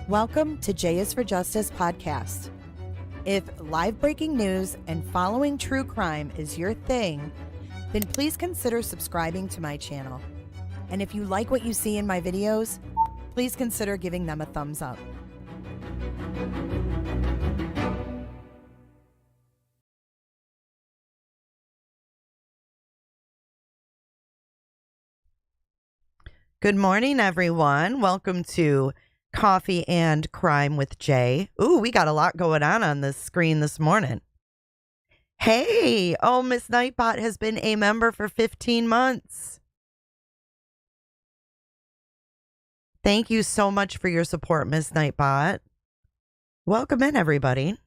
Welcome to J is for Justice podcast. If live breaking news and following true crime is your thing, then please consider subscribing to my channel. And if you like what you see in my videos, please consider giving them a thumbs up. Good morning, everyone. Welcome to Coffee and Crime with Jay. Ooh, we got a lot going on this screen this morning. Hey, Miss Nightbot has been a member for 15 months. Thank you so much for your support, Miss Nightbot. Welcome in, everybody.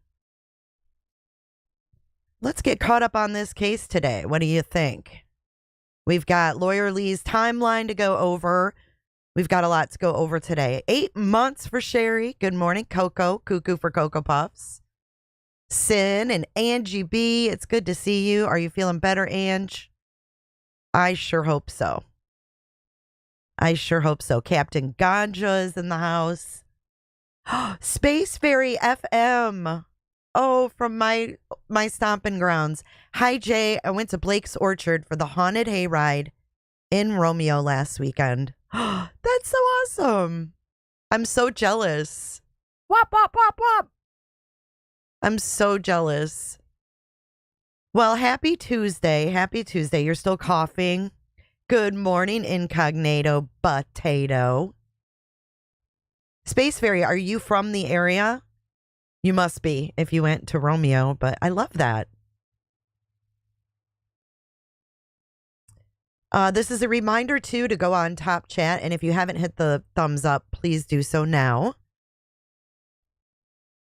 Let's get caught up on this case today. What do you think? We've got Lawyer Lee's timeline to go over. We've got a lot to go over today. 8 months for Sherry. Good morning, Coco. Cuckoo for Cocoa Puffs. Sin and Angie B. It's good to see you. Are you feeling better, Ange? I sure hope so. I sure hope so. Captain Ganja is in the house. Space Fairy FM. Oh, from my stomping grounds. Hi, Jay. I went to Blake's Orchard for the haunted hayride in Romeo last weekend. That's so awesome. I'm so jealous. Wop, wop, wop, wop. I'm so jealous. Well, happy Tuesday. Happy Tuesday. You're still coughing. Good morning, Incognito Potato. Space Fairy, are you from the area? You must be if you went to Romeo, but I love that. This is a reminder, too, to go on Top Chat. And if you haven't hit the thumbs up, please do so now.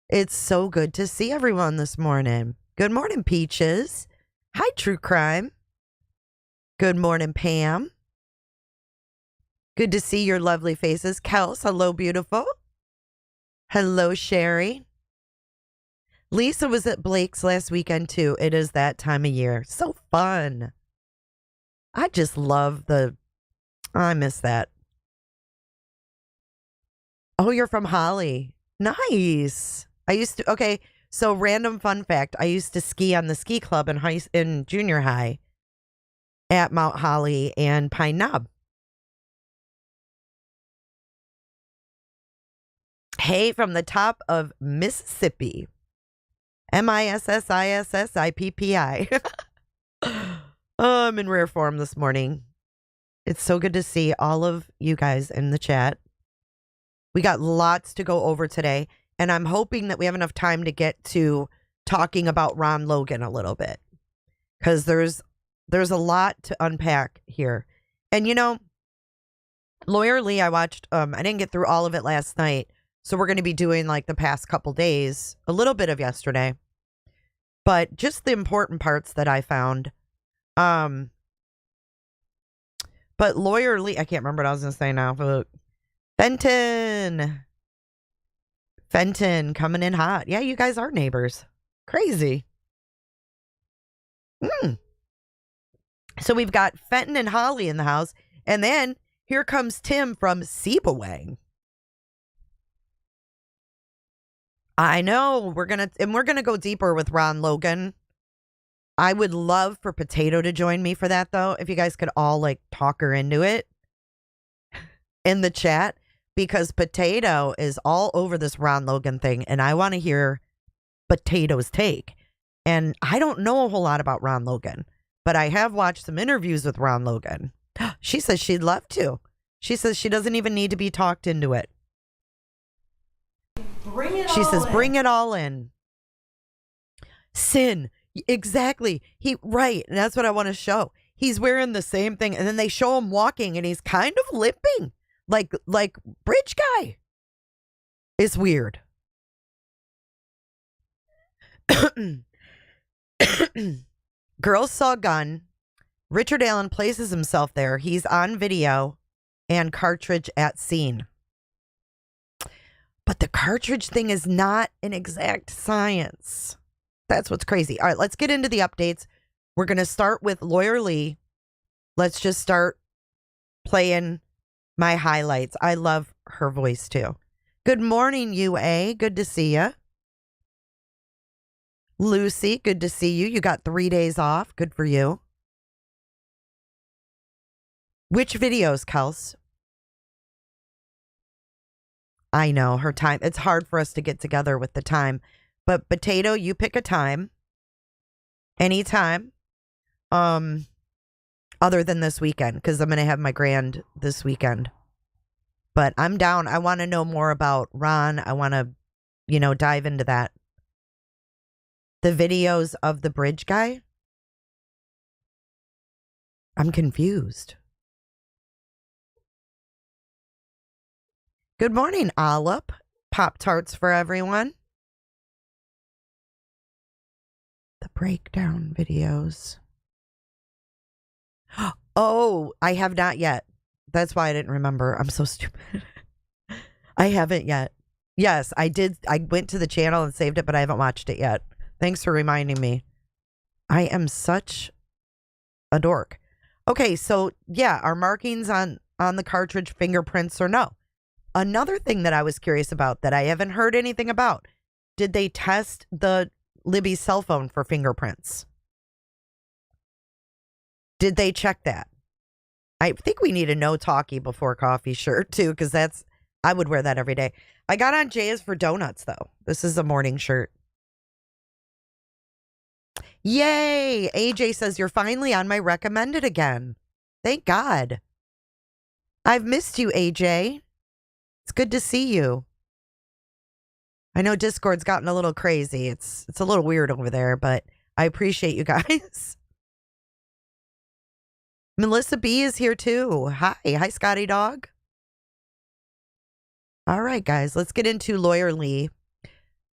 It's so good to see everyone this morning. Good morning, Peaches. Hi, True Crime. Good morning, Pam. Good to see your lovely faces. Kels, hello, beautiful. Hello, Sherry. Lisa was at Blake's last weekend, too. It is that time of year. So fun. I just love I miss that. Oh, you're from Holly. Nice. Okay, so random fun fact. I used to ski on the ski club in junior high at Mount Holly and Pine Knob. Hey, from the top of Mississippi. Mississippi. Oh, I'm in rare form this morning. It's so good to see all of you guys in the chat. We got lots to go over today, and I'm hoping that we have enough time to get to talking about Ron Logan a little bit, because there's a lot to unpack here. And, you know, Lawyer Lee, I watched, I didn't get through all of it last night, so we're going to be doing like the past couple days, a little bit of yesterday, but just the important parts that I found. But Lawyer Lee, I can't remember what I was going to say now. But Fenton coming in hot. Yeah, you guys are neighbors. Crazy. So we've got Fenton and Holly in the house. And then here comes Tim from Sebawang. I know we're going to go deeper with Ron Logan. I would love for Potato to join me for that, though. If you guys could all like talk her into it in the chat, because Potato is all over this Ron Logan thing, and I want to hear Potato's take. And I don't know a whole lot about Ron Logan, but I have watched some interviews with Ron Logan. She says she'd love to. She says she doesn't even need to be talked into it. She says, bring it all in. Sin. Exactly. Right. And that's what I want to show. He's wearing the same thing. And then they show him walking and he's kind of limping like Bridge Guy. It's weird. Girls saw gun. Richard Allen places himself there. He's on video and cartridge at scene. But the cartridge thing is not an exact science. That's what's crazy. All right, let's get into the updates. We're going to start with Lawyer Lee. Let's just start playing my highlights. I love her voice too. Good morning, UA. Good to see you. Lucy, good to see you. You got 3 days off. Good for you. Which videos, Kels? I know her time. It's hard for us to get together with the time. But Potato, you pick a time. Anytime. Other than this weekend, because I'm going to have my grand this weekend. But I'm down. I want to know more about Ron. I want to, dive into that. The videos of the bridge guy? I'm confused. Good morning, Olip. Pop-Tarts for everyone. The breakdown videos. Oh, I have not yet. That's why I didn't remember. I'm so stupid. I haven't yet. Yes, I did. I went to the channel and saved it, but I haven't watched it yet. Thanks for reminding me. I am such a dork. Okay, so yeah, are markings on the cartridge fingerprints or no? Another thing that I was curious about that I haven't heard anything about. Did they test the Libby's cell phone for fingerprints? Did they check that? I think we need a no talkie before coffee shirt too, because I would wear that every day. I got on Jay's for donuts though. This is a morning shirt. Yay! AJ says you're finally on my recommended again. Thank God. I've missed you, AJ. It's good to see you. I know Discord's gotten a little crazy. It's a little weird over there, but I appreciate you guys. Melissa B is here too. Hi, Scotty Dog. All right, guys, let's get into Lawyer Lee.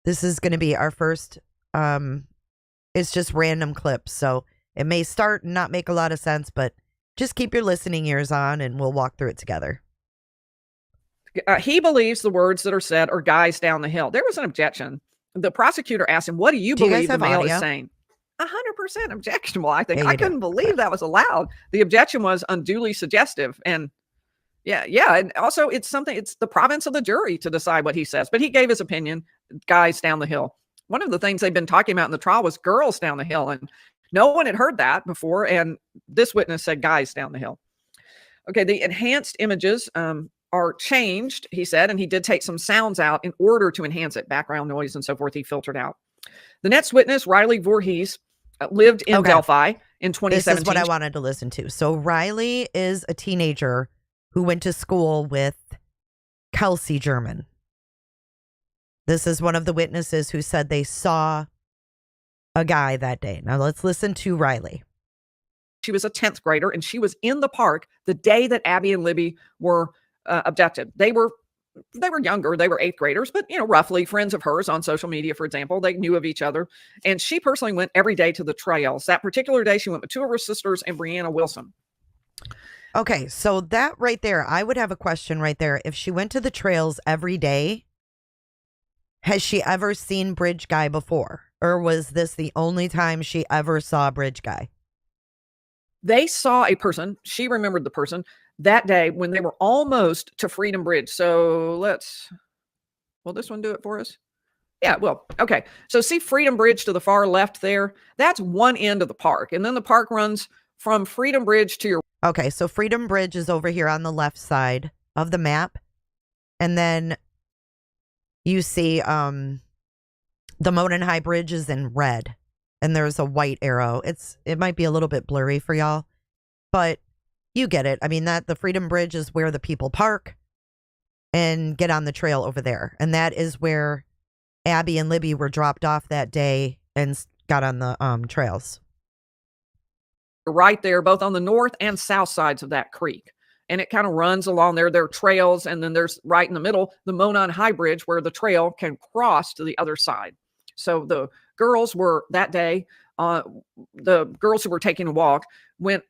This is going to be our first, it's just random clips. So it may start and not make a lot of sense, but just keep your listening ears on and we'll walk through it together. He believes the words that are said are guys down the hill. There was an objection. The prosecutor asked him, what do you believe the male is saying? 100% objectionable. I think I couldn't believe that was allowed. The objection was unduly suggestive. And yeah. And also it's the province of the jury to decide what he says, but he gave his opinion, guys down the hill. One of the things they've been talking about in the trial was girls down the hill, and no one had heard that before. And this witness said guys down the hill. Okay. The enhanced images, are changed, he said, and he did take some sounds out in order to enhance it, background noise and so forth. He filtered out. The next witness, Riley Voorhees, lived in Delphi in 2017. This is what I wanted to listen to. So Riley is a teenager who went to school with Kelsey German. This is one of the witnesses who said they saw a guy that day. Now let's listen to Riley. She was a 10th grader, and she was in the park the day that Abby and Libby were abducted. They were younger. They were 8th graders, but roughly friends of hers on social media, for example. They knew of each other, and she personally went every day to the trails. That particular day, she went with 2 of her sisters and Brianna Wilson. Okay, so that right there, I would have a question right there. If she went to the trails every day, has she ever seen Bridge Guy before, or was this the only time she ever saw Bridge Guy? They saw a person. She remembered the person that day when they were almost to Freedom Bridge. So will this one do it for us? Yeah, well, okay. So see Freedom Bridge to the far left there? That's one end of the park. And then the park runs from Freedom Bridge to your... Okay, so Freedom Bridge is over here on the left side of the map. And then you see the Monon High Bridge is in red. And there's a white arrow. It might be a little bit blurry for y'all, but you get it. I mean, the Freedom Bridge is where the people park and get on the trail over there. And that is where Abby and Libby were dropped off that day and got on the trails. Right there, both on the north and south sides of that creek. And it kind of runs along there. There are trails. And then there's right in the middle, the Monon High Bridge, where the trail can cross to the other side. So the girls were that day, the girls who were taking a walk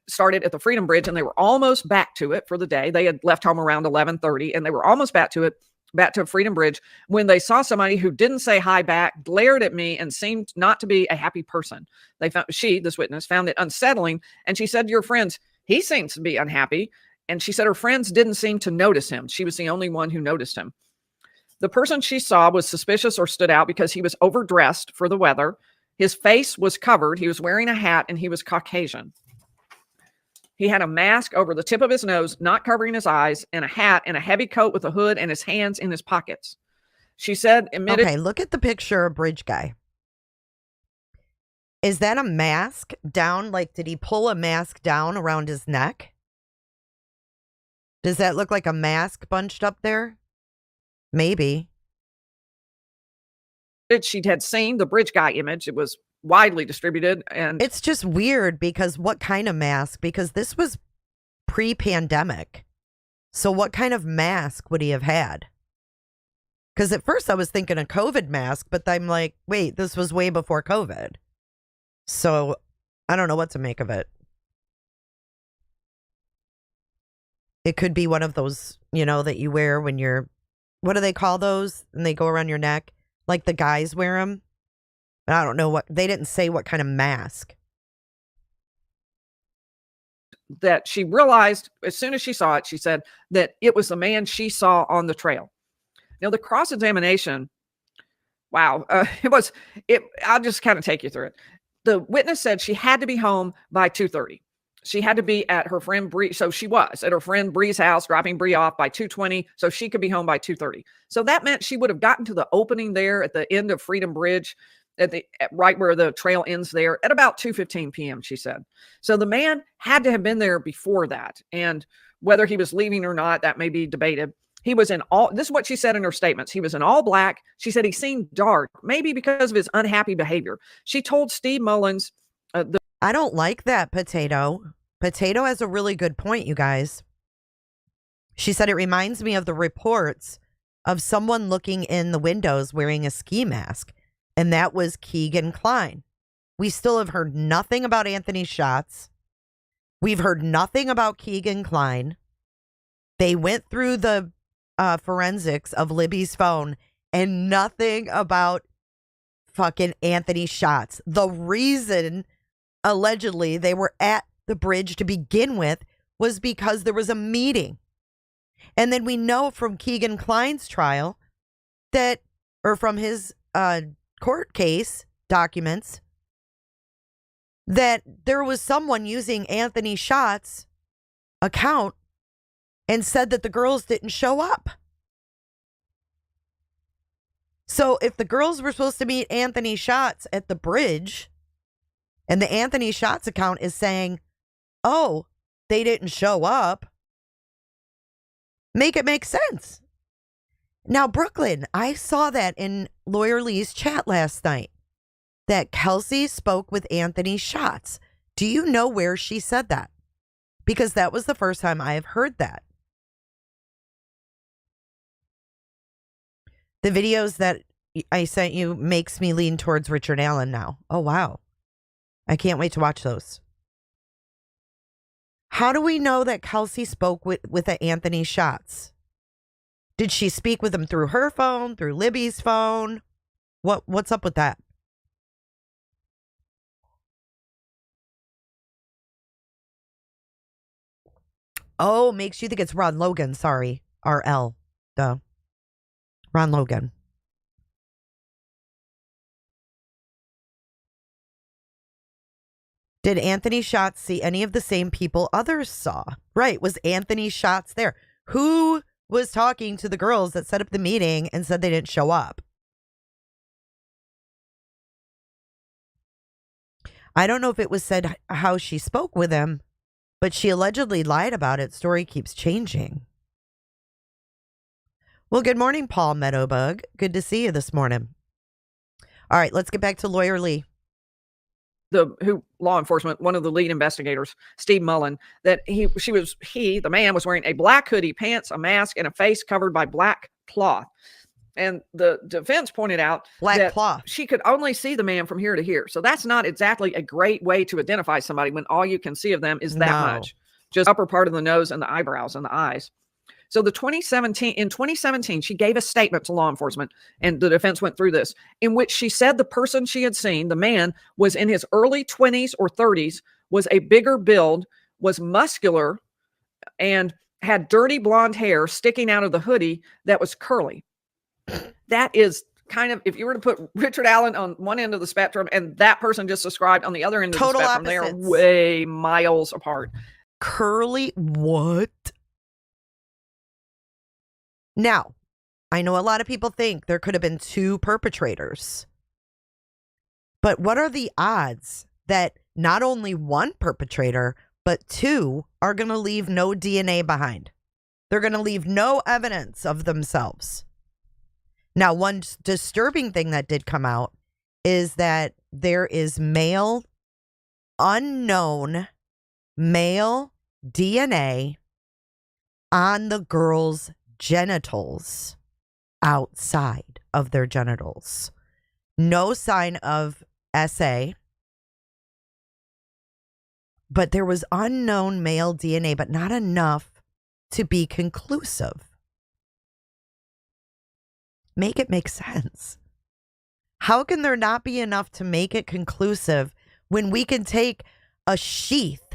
started at the Freedom Bridge, and they were almost back to it for the day. They had left home around 11:30, and they were almost back to it back to Freedom Bridge when they saw somebody who didn't say hi back, glared at me, and seemed not to be a happy person. This witness, found it unsettling, and she said to your friends, he seems to be unhappy. And she said her friends didn't seem to notice him. She was the only one who noticed him. The person she saw was suspicious or stood out because he was overdressed for the weather. His face was covered. He was wearing a hat, and he was Caucasian. He had a mask over the tip of his nose, not covering his eyes, and a hat and a heavy coat with a hood, and his hands in his pockets. She said, okay, look at the picture of Bridge Guy. Is that a mask down? Like, did he pull a mask down around his neck? Does that look like a mask bunched up there? Maybe. She had seen the Bridge Guy image. It was widely distributed, and it's just weird because what kind of mask? Because this was pre-pandemic. So what kind of mask would he have had? Because at first I was thinking a COVID mask, but I'm like, wait, this was way before COVID. So I don't know what to make of it. It could be one of those, that you wear when you're, what do they call those? And they go around your neck, like the guys wear them. I don't know what, they didn't say what kind of mask. That she realized as soon as she saw it, she said that it was the man she saw on the trail. Now, the cross-examination, wow, I'll just kind of take you through it. The witness said she had to be home by 2:30. She had to be at her friend Bree. So she was at her friend Bree's house, dropping Bree off by 2:20. So she could be home by 2:30. So that meant she would have gotten to the opening there at the end of Freedom Bridge, right where the trail ends there, at about 2:15 p.m., she said. So the man had to have been there before that. And whether he was leaving or not, that may be debated. He was this is what she said in her statements. He was in all black. She said he seemed dark, maybe because of his unhappy behavior. She told Steve Mullins, I don't like that, Potato. Potato has a really good point, you guys. She said it reminds me of the reports of someone looking in the windows wearing a ski mask, and that was Keegan Kline. We still have heard nothing about Anthony Schatz. We've heard nothing about Keegan Kline. They went through the forensics of Libby's phone and nothing about fucking Anthony Schatz. The reason allegedly they were at the bridge to begin with was because there was a meeting. And then we know from Keegan Kline's trial or from his court case documents, that there was someone using Anthony Schatz's account and said that the girls didn't show up. So if the girls were supposed to meet Anthony Schatz at the bridge, and the Anthony Schatz account is saying, oh, they didn't show up, make it make sense. Now, Brooklyn, I saw that in Lawyer Lee's chat last night, that Kelsey spoke with Anthony Schatz. Do you know where she said that? Because that was the first time I have heard that. The videos that I sent you makes me lean towards Richard Allen now. Oh, wow. I can't wait to watch those. How do we know that Kelsey spoke with Anthony Schatz? Did she speak with him through her phone, through Libby's phone? What's up with that? Oh, makes you think it's Ron Logan. Sorry. RL. Duh. Ron Logan. Did Anthony Schatz see any of the same people others saw? Right. Was Anthony Schatz there? Who was talking to the girls that set up the meeting and said they didn't show up? I don't know if it was said how she spoke with him, but she allegedly lied about it. Story keeps changing. Well, good morning, Paul Meadowbug. Good to see you this morning. All right, let's get back to Lawyer Lee. Law enforcement, one of the lead investigators, Steve Mullen, that the man was wearing a black hoodie, pants, a mask, and a face covered by black cloth. And the defense pointed out that cloth. She could only see the man from here to here. So that's not exactly a great way to identify somebody when all you can see of them is that much. Just upper part of the nose and the eyebrows and the eyes. So in 2017, she gave a statement to law enforcement, and the defense went through this, in which she said the person she had seen, the man, was in his early 20s or 30s, was a bigger build, was muscular, and had dirty blonde hair sticking out of the hoodie that was curly. That is kind of, if you were to put Richard Allen on one end of the spectrum and that person just described on the other end of the spectrum, they are way miles apart. Curly what? Now, I know a lot of people think there could have been two perpetrators. But what are the odds that not only one perpetrator, but two are going to leave no DNA behind? They're going to leave no evidence of themselves. Now, one disturbing thing that did come out is that there is unknown male DNA on the girl's genitals, outside of their genitals. No sign of SA, but there was unknown male DNA, but not enough to be conclusive. Make it make sense. How can there not be enough to make it conclusive when we can take a sheath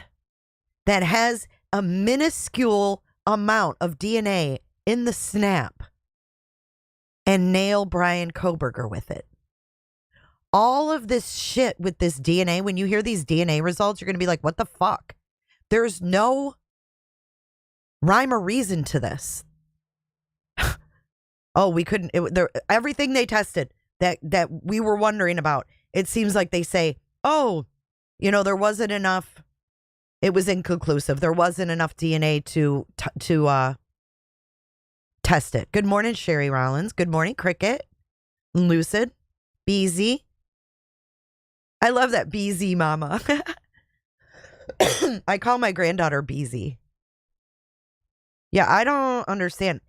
that has a minuscule amount of DNA in the snap and nail Brian Koberger with it? All of this shit with this DNA, when you hear these DNA results, you're going to be like, what the fuck? There's no rhyme or reason to this. Oh, we couldn't. Everything they tested that we were wondering about, it seems like they say, oh, there wasn't enough. It was inconclusive. There wasn't enough DNA to test it. Good morning, Sherry Rollins. Good morning, Cricket, Lucid, BZ. I love that BZ mama. I call my granddaughter BZ. Yeah, I don't understand.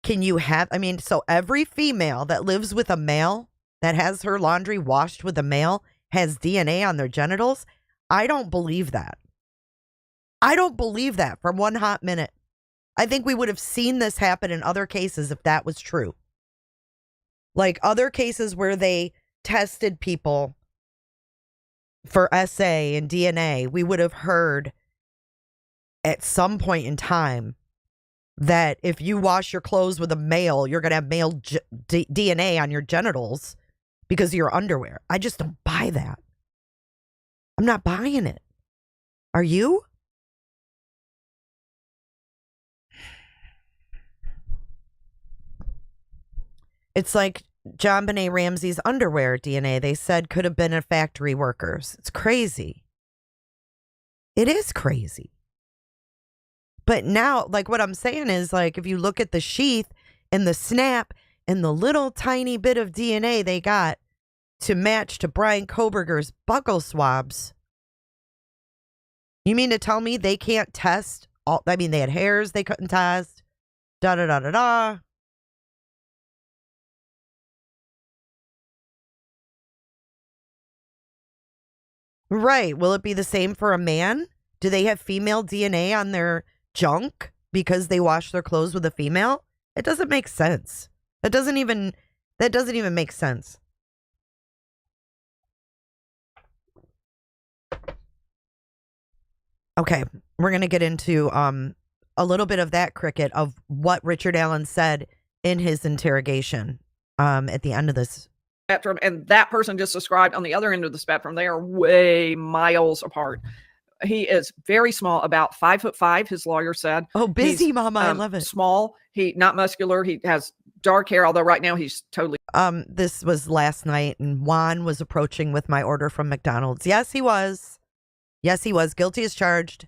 Can you have, so every female that lives with a male that has her laundry washed with a male has DNA on their genitals? I don't believe that. I don't believe that for one hot minute. I think we would have seen this happen in other cases if that was true. Like other cases where they tested people for SA and DNA, we would have heard at some point in time that if you wash your clothes with a male, you're going to have male DNA on your genitals because of your underwear. I just don't buy that. I'm not buying it. Are you? It's like John Benet Ramsey's underwear DNA, they said could have been a factory worker's. It's crazy. It is crazy. But now, like what I'm saying is, like, if you look at the sheath and the snap and the little tiny bit of DNA they got to match to Brian Koberger's buccal swabs, you mean to tell me they can't test all? They had hairs they couldn't test. Da-da-da-da-da. Right. Will it be the same for a man? Do they have female DNA on their junk because they wash their clothes with a female? It doesn't make sense. That doesn't even make sense. Okay, we're going to get into a little bit of that, Cricket, of what Richard Allen said in his interrogation at the end of this spectrum, and that person just described on the other end of the spectrum, they are way miles apart. He is very small, about 5'5", his lawyer said. Oh, busy mama, I love it. Small, he not muscular, he has dark hair, although right now he's totally... This was last night, and Juan was approaching with my order from McDonald's. Yes, he was. Yes, he was. Guilty as charged.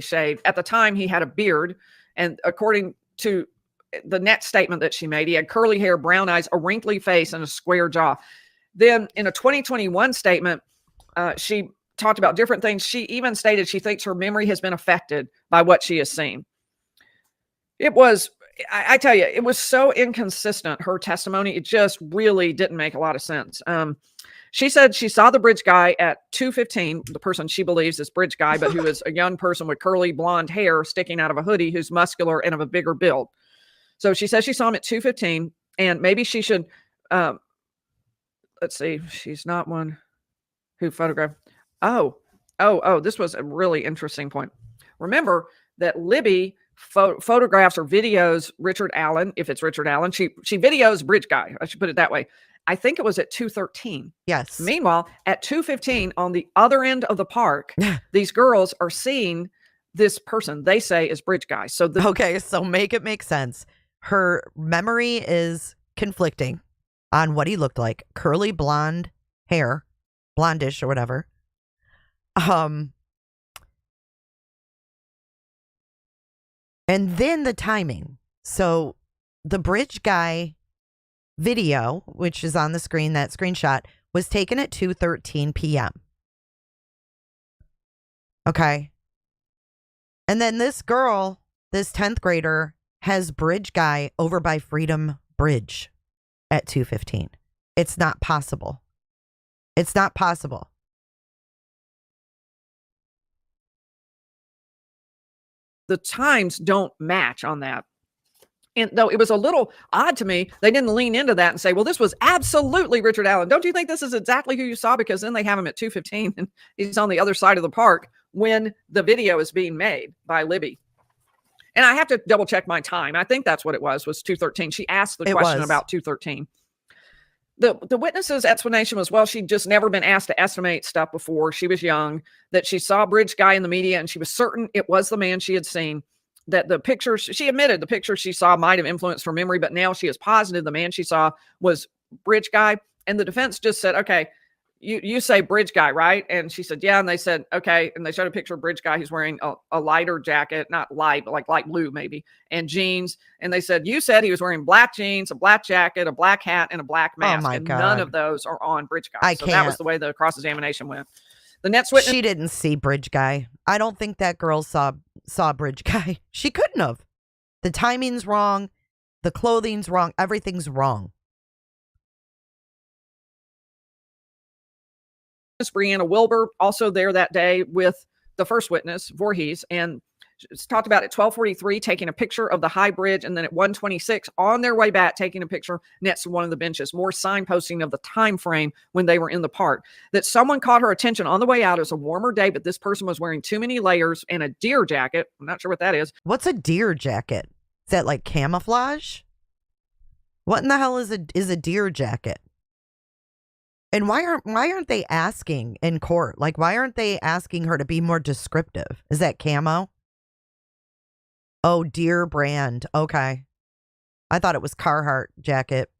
Shaved. At the time, he had a beard, and according to the next statement that she made, he had curly hair, brown eyes, a wrinkly face, and a square jaw. Then in a 2021 statement, she talked about different things. She even stated she thinks her memory has been affected by what she has seen. It was, I tell you, it was so inconsistent, her testimony. It just really didn't make a lot of sense. She said she saw the bridge guy at 2:15, the person she believes is bridge guy, but who is a young person with curly blonde hair sticking out of a hoodie who's muscular and of a bigger build. So she says she saw him at 2:15, and maybe she should, let's see, she's not one who photographed. This was a really interesting point. Remember that Libby photographs or videos Richard Allen, if it's Richard Allen, she videos bridge guy. I should put it that way. I think it was at 2:13. Yes. Meanwhile, at 2:15 on the other end of the park, these girls are seeing this person they say is bridge guy. So okay, so make it make sense. Her memory is conflicting on what he looked like. Curly blonde hair, blondish or whatever. And then the timing. So the bridge guy video, which is on the screen, that screenshot, was taken at 2:13 p.m. Okay. And then this girl, this 10th grader, has bridge guy over by Freedom Bridge at 2:15. It's not possible. It's not possible. The times don't match on that. And though it was a little odd to me, they didn't lean into that and say, well, this was absolutely Richard Allen. Don't you think this is exactly who you saw? Because then they have him at 2:15 and he's on the other side of the park when the video is being made by Libby. And I have to double check my time. I think that's what it was 2:13. She asked the question about 2:13. The witness's explanation was, well, she'd just never been asked to estimate stuff before. She was young, that she saw a bridge guy in the media and she was certain it was the man she had seen. That the pictures, she admitted the pictures she saw might have influenced her memory, but now she is positive the man she saw was bridge guy. And the defense just said, okay, you say bridge guy, right? And she said, yeah. And they said, okay. And they showed a picture of bridge guy. He's wearing a lighter jacket, not light, but like light blue maybe, and jeans. And they said, you said he was wearing black jeans, a black jacket, a black hat, and a black mask. Oh my God. None of those are on bridge guy. So that was the way the cross-examination went. The next witness. She didn't see bridge guy. I don't think that girl saw bridge guy. She couldn't have. The timing's wrong. The clothing's wrong. Everything's wrong. Brianna Wilbur, also there that day with the first witness, Voorhees, and it's talked about at 12:43 taking a picture of the high bridge, and then at 1:26 on their way back taking a picture next to one of the benches. More signposting of the time frame when they were in the park. That someone caught her attention on the way out. It was a warmer day, but this person was wearing too many layers and a deer jacket. I'm not sure what that is. What's a deer jacket? Is that like camouflage? What in the hell is a deer jacket? And why aren't they asking in court? Like, why aren't they asking her to be more descriptive? Is that camo? Oh, deer brand. Okay. I thought it was Carhartt jacket.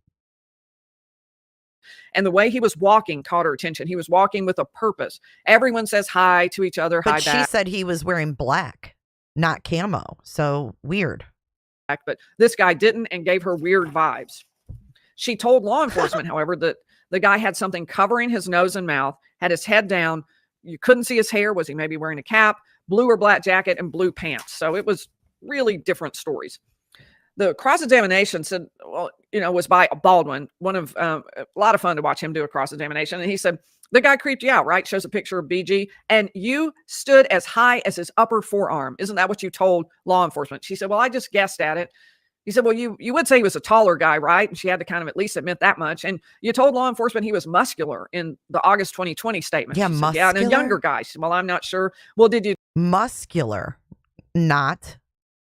And the way he was walking caught her attention. He was walking with a purpose. Everyone says hi to each other. But hi she back. said he was wearing black, not camo. So weird. But this guy didn't and gave her weird vibes. She told law enforcement, however, that the guy had something covering his nose and mouth, had his head down. You couldn't see his hair. Was he maybe wearing a cap, blue or black jacket, and blue pants? So it was really different stories. The cross-examination said, well, was by Baldwin. A lot of fun to watch him do a cross-examination. And he said, the guy creeped you out, right? Shows a picture of BG. And you stood as high as his upper forearm. Isn't that what you told law enforcement? She said, well, I just guessed at it. He said, well, you would say he was a taller guy, right? And she had to kind of at least admit that much. And you told law enforcement he was muscular in the August 2020 statement. Yeah, muscular. Yeah, and a younger guy. She said, well, I'm not sure. Well, did you? Muscular, not.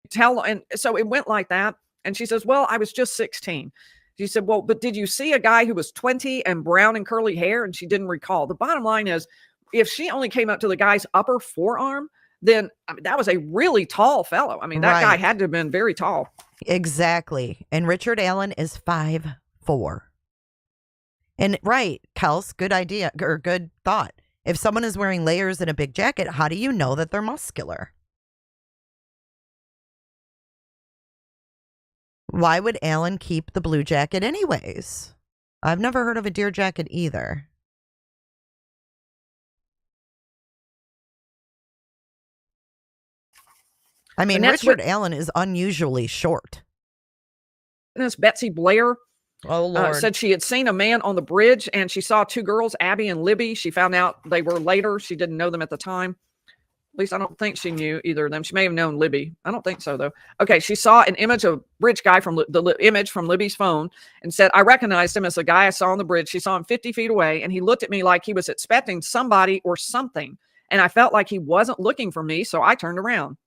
Tell. And so it went like that. And she says, well, I was just 16. She said, well, but did you see a guy who was 20 and brown and curly hair? And she didn't recall. The bottom line is, if she only came up to the guy's upper forearm, then that was a really tall fellow. I mean, that guy had to have been very tall. Exactly. And Richard Allen is 5'4". And right, Kels, good idea or good thought. If someone is wearing layers and a big jacket, how do you know that they're muscular? Why would Allen keep the blue jacket anyways? I've never heard of a deer jacket either. I mean, Richard Allen is unusually short. And it's Betsy Blair. Oh, Lord. Said she had seen a man on the bridge and she saw two girls, Abby and Libby. She found out they were later. She didn't know them at the time. At least I don't think she knew either of them. She may have known Libby. I don't think so, though. Okay, she saw an image of bridge guy from the image from Libby's phone and said, I recognized him as the guy I saw on the bridge. She saw him 50 feet away, and he looked at me like he was expecting somebody or something. And I felt like he wasn't looking for me, so I turned around.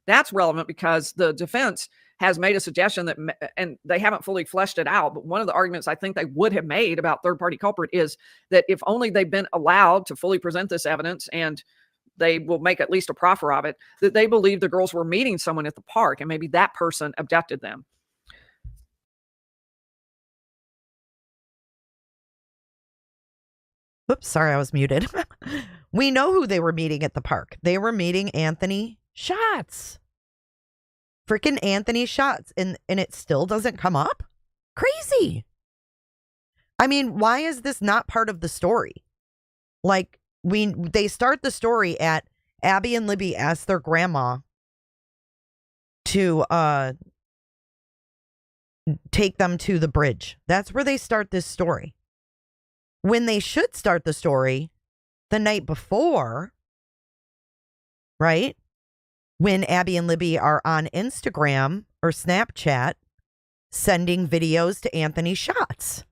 That's relevant because the defense has made a suggestion that, and they haven't fully fleshed it out, but one of the arguments I think they would have made about third-party culprit is that if only they've been allowed to fully present this evidence, and they will make at least a proffer of it, that they believe the girls were meeting someone at the park and maybe that person abducted them. Oops, sorry, I was muted. We know who they were meeting at the park. They were meeting Anthony Shots. Freaking Anthony Shots. And it still doesn't come up? Crazy. I mean, why is this not part of the story? Like, they start the story at Abby and Libby asked their grandma to take them to the bridge. That's where they start this story. When they should start the story the night before, right? When Abby and Libby are on Instagram or Snapchat sending videos to Anthony Shots.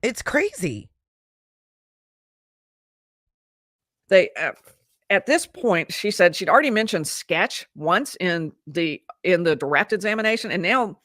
It's crazy. They at this point, she said she'd already mentioned sketch once in the direct examination, and now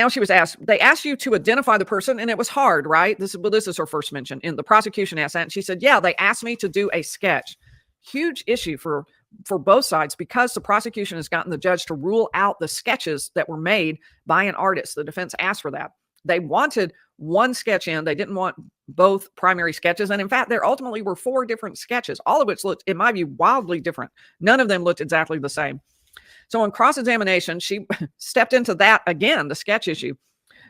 she was asked. They asked you to identify the person, and it was hard, right? This is her first mention. And the prosecution asked that, and she said, "Yeah, they asked me to do a sketch." Huge issue for both sides because the prosecution has gotten the judge to rule out the sketches that were made by an artist. The defense asked for that. They wanted one sketch in. They didn't want both primary sketches. And in fact, there ultimately were 4 different sketches, all of which looked, in my view, wildly different. None of them looked exactly the same. So on cross-examination, she stepped into that again, the sketch issue.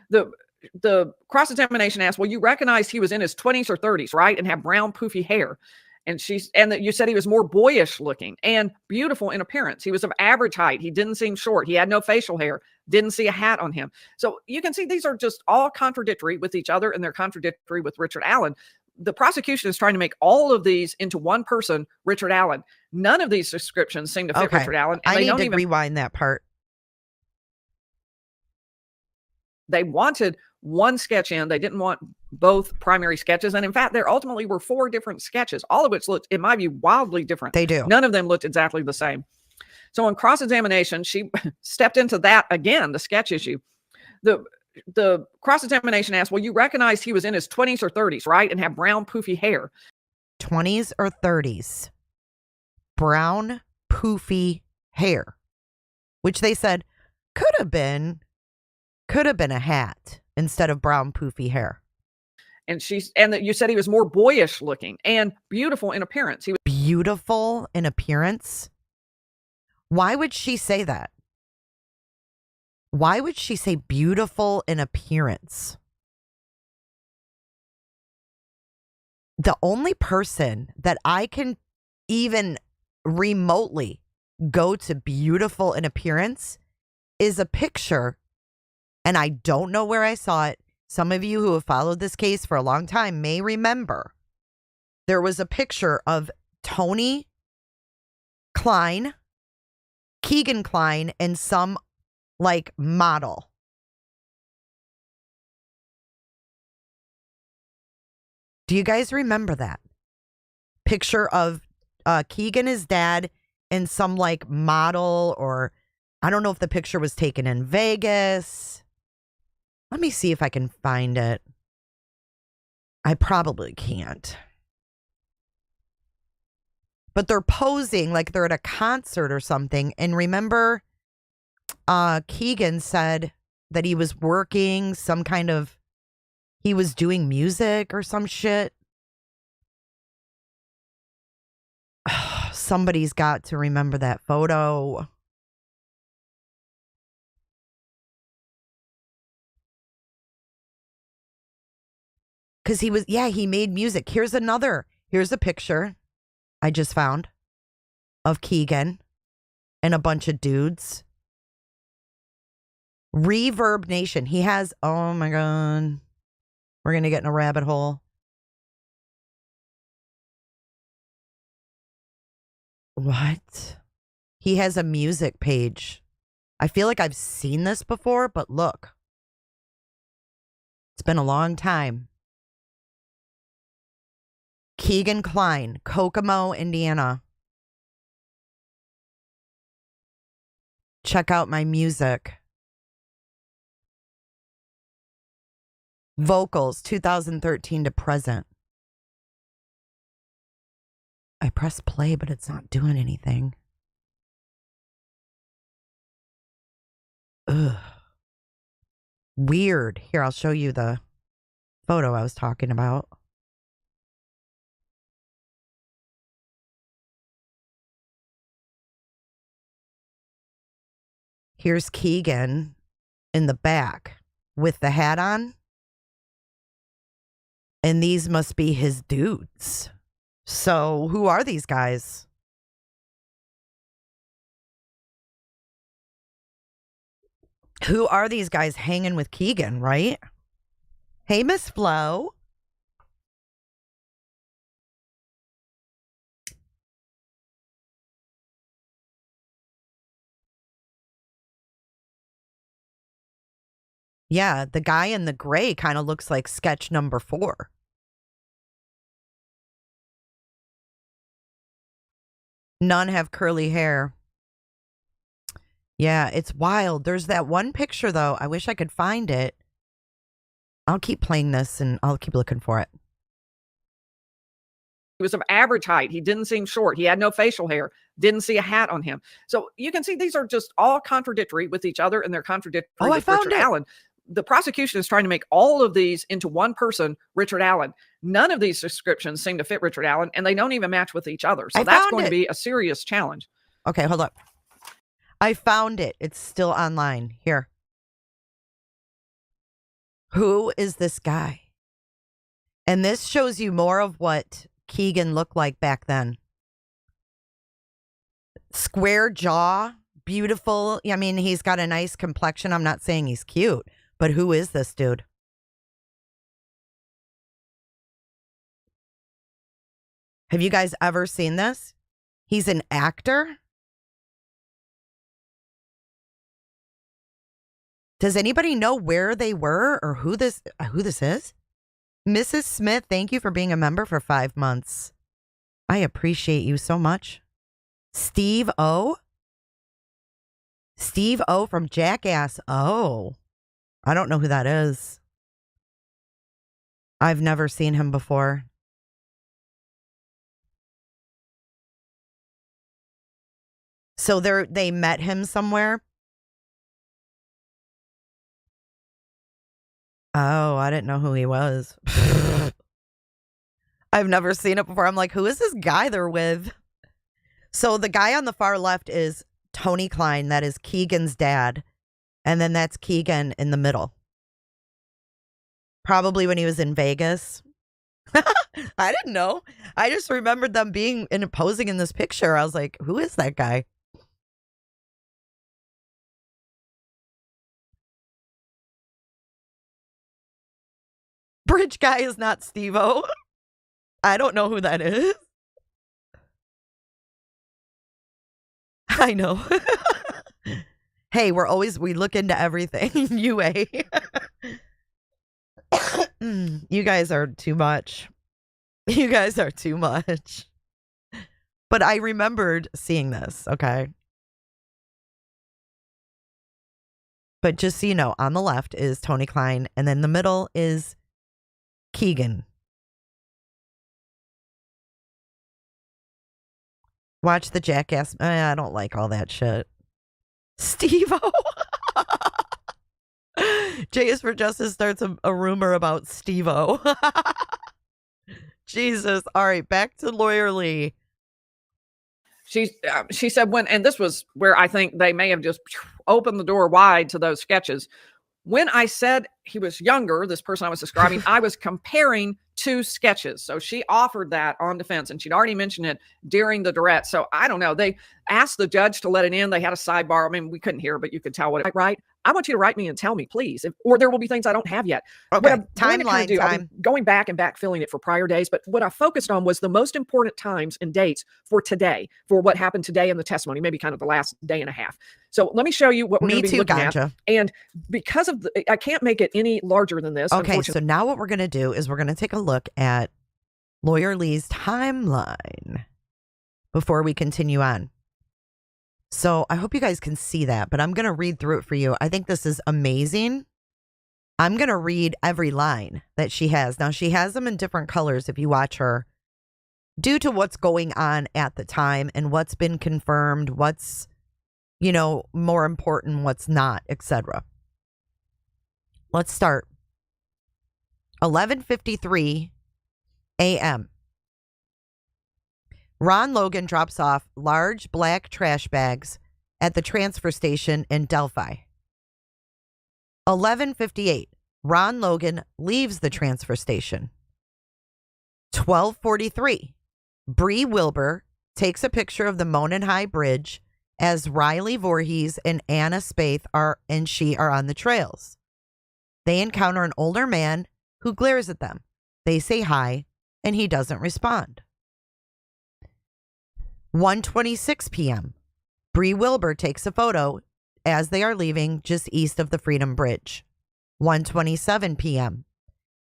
The cross-examination asked, well, you recognized he was in his 20s or 30s, right? And had brown, poofy hair. And that you said he was more boyish looking and beautiful in appearance. He was of average height. He didn't seem short. He had no facial hair. Didn't see a hat on him. So you can see these are just all contradictory with each other, and they're contradictory with Richard Allen. The prosecution is trying to make all of these into one person, Richard Allen. None of these descriptions seem to fit Richard Allen. And I need to rewind that part. They wanted one sketch in. They didn't want both primary sketches. And in fact, there ultimately were 4 different sketches, all of which looked, in my view, wildly different. They do. None of them looked exactly the same. So on cross-examination, she stepped into that again, the sketch issue. The cross-examination asked, well, you recognized he was in his 20s or 30s, right? And had brown, poofy hair. 20s or 30s. Brown, poofy hair. Which they said could have been a hat instead of brown, poofy hair. And you said he was more boyish looking and beautiful in appearance. He was beautiful in appearance. Why would she say that? Why would she say beautiful in appearance? The only person that I can even remotely go to beautiful in appearance is a picture, and I don't know where I saw it. Some of you who have followed this case for a long time may remember. There was a picture of Tony Klein, Keegan Klein, and some like model. Do you guys remember that? Picture of Keegan, his dad, and some like model, or I don't know if the picture was taken in Vegas. Let me see if I can find it. I probably can't. But they're posing like they're at a concert or something. And remember, Keegan said that he was working he was doing music or some shit. Somebody's got to remember that photo. Because he made music. Here's a picture I just found of Keegan and a bunch of dudes Reverb Nation. He has, oh my God. We're going to get in a rabbit hole. What? He has a music page. I feel like I've seen this before, but look. It's been a long time. Keegan Kline, Kokomo, Indiana. Check out my music. Vocals, 2013 to present. I press play, but it's not doing anything. Ugh. Weird. Here, I'll show you the photo I was talking about. Here's Keegan in the back with the hat on. And these must be his dudes. So who are these guys? Who are these guys hanging with Keegan, right? Hey, Miss Flo. Yeah, the guy in the gray kind of looks like sketch number 4. None have curly hair. Yeah, it's wild. There's that one picture, though. I wish I could find it. I'll keep playing this and I'll keep looking for it. He was of average height. He didn't seem short. He had no facial hair. Didn't see a hat on him. So you can see these are just all contradictory with each other, and they're contradictory with Richard Allen. The prosecution is trying to make all of these into one person, Richard Allen. None of these descriptions seem to fit Richard Allen, and they don't even match with each other. So that's going to be a serious challenge. Okay, hold up. I found it. It's still online. Here. Who is this guy? And this shows you more of what Keegan looked like back then. Square jaw, beautiful. I mean, he's got a nice complexion. I'm not saying he's cute, but who is this dude? Have you guys ever seen this? He's an actor. Does anybody know where they were or who this is? Mrs. Smith, thank you for being a member for 5 months. I appreciate you so much. Steve O? Steve O from Jackass. Oh, I don't know who that is. I've never seen him before. So they met him somewhere? Oh, I didn't know who he was. I've never seen it before. I'm like, who is this guy they're with? So the guy on the far left is Tony Kline. That is Keegan's dad. And then that's Keegan in the middle. Probably when he was in Vegas. I didn't know. I just remembered them being posing in this picture. I was like, who is that guy? Bridge guy is not Steve-O. I don't know who that is. I know. Hey, we look into everything. UA. You guys are too much. You guys are too much. But I remembered seeing this, okay? But just so you know, on the left is Tony Kline, and then the middle is Keegan. Watch the Jackass. I don't like all that shit. Steve-O. J is for Justice starts a rumor about Steve-O. Jesus. All right, back to Lawyer Lee. She said and this was where I think they may have just opened the door wide to those sketches. When I said he was younger, this person I was describing, I was comparing 2 sketches. So she offered that on defense, and she'd already mentioned it during the direct. So I don't know. They asked the judge to let it in. They had a sidebar. I mean, we couldn't hear, but you could tell what it was, right? I want you to write me and tell me, please, or there will be things I don't have yet. Okay, timeline I'm going back and backfilling it for prior days, but what I focused on was the most important times and dates for today, for what happened today in the testimony, maybe kind of the last day and a half. So let me show you what we're going to be looking at. And because of I can't make it any larger than this. Okay, so now what we're going to do is we're going to take a look at Lawyer Lee's timeline before we continue on. So I hope you guys can see that, but I'm going to read through it for you. I think this is amazing. I'm going to read every line that she has. Now, she has them in different colors if you watch her, due to what's going on at the time and what's been confirmed, what's, you know, more important, what's not, etc. Let's start. 11:53 a.m. Ron Logan drops off large black trash bags at the transfer station in Delphi. 11:58. Ron Logan leaves the transfer station. 12:43. Bree Wilbur takes a picture of the Monon High Bridge as Riley Voorhees and Anna Spaeth are on the trails. They encounter an older man who glares at them. They say hi, and he doesn't respond. 1:26 p.m. Bree Wilbur takes a photo as they are leaving just east of the Freedom Bridge. 1:27 p.m.